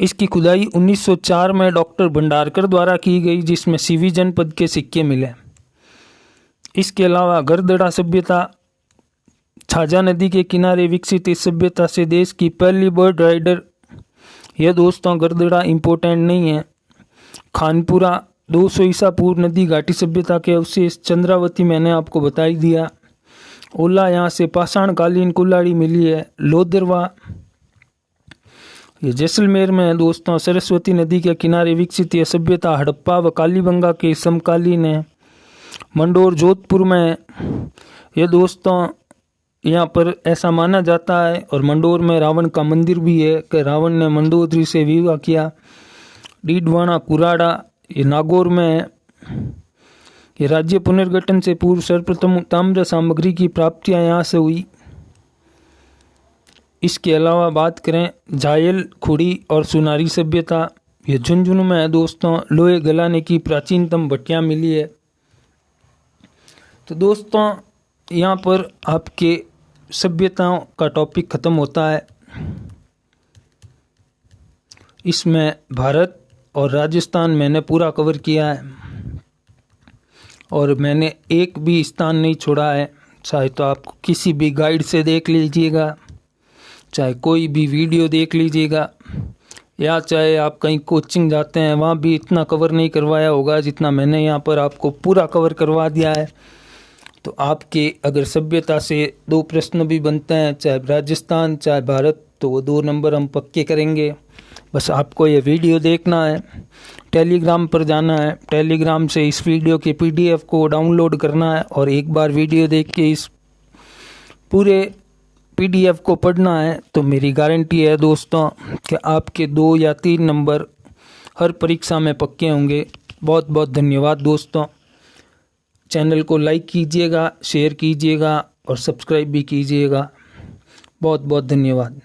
इसकी खुदाई 1904 में डॉक्टर भंडारकर द्वारा की गई, जिसमें सीवी जनपद के सिक्के मिले। इसके अलावा गरदड़ा सभ्यता, छाजा नदी के किनारे विकसित इस सभ्यता से देश की पहली बर्ड राइडर, यह दोस्तों गरदड़ा इम्पोर्टेंट नहीं है। खानपुरा 200 ईसा पूर्व नदी घाटी सभ्यता के अवशेष। चंद्रावती मैंने आपको बता ही दिया। ओला, यहाँ से पाषाणकालीन कुल्हाड़ी मिली है। लोदरवा ये जैसलमेर में है दोस्तों। सरस्वती नदी के किनारे विकसित यह सभ्यता हड़प्पा व कालीबंगा के समकालीन है। मंडोर जोधपुर में है। ये दोस्तों यहाँ पर ऐसा माना जाता है, और मंडोर में रावण का मंदिर भी है कि रावण ने मंदोदरी से विवाह किया। डीडवाना कुराड़ा ये नागौर में है। ये राज्य पुनर्गठन से पूर्व सर्वप्रथम ताम्र सामग्री की प्राप्तियां यहाँ से हुई। इसके अलावा बात करें जायल, खुड़ी और सुनारी सभ्यता, ये झुंझुनू में है दोस्तों, लोहे गलाने की प्राचीनतम भट्टियाँ मिली है। तो दोस्तों यहाँ पर आपके सभ्यताओं का टॉपिक ख़त्म होता है। इसमें भारत और राजस्थान मैंने पूरा कवर किया है और मैंने एक भी स्थान नहीं छोड़ा है। चाहे तो आप किसी भी गाइड से देख लीजिएगा, चाहे कोई भी वीडियो देख लीजिएगा, या चाहे आप कहीं कोचिंग जाते हैं वहाँ भी इतना कवर नहीं करवाया होगा जितना मैंने यहाँ पर आपको पूरा कवर करवा दिया है। तो आपके अगर सभ्यता से 2 प्रश्न भी बनते हैं, चाहे राजस्थान चाहे भारत, तो वो 2 नंबर हम पक्के करेंगे। बस आपको ये वीडियो देखना है, टेलीग्राम पर जाना है, टेलीग्राम से इस वीडियो के PDF को डाउनलोड करना है और एक बार वीडियो देख के इस पूरे PDF को पढ़ना है। तो मेरी गारंटी है दोस्तों कि आपके 2 या 3 नंबर हर परीक्षा में पक्के होंगे। बहुत बहुत धन्यवाद दोस्तों। चैनल को लाइक कीजिएगा, शेयर कीजिएगा और सब्सक्राइब भी कीजिएगा। बहुत बहुत धन्यवाद।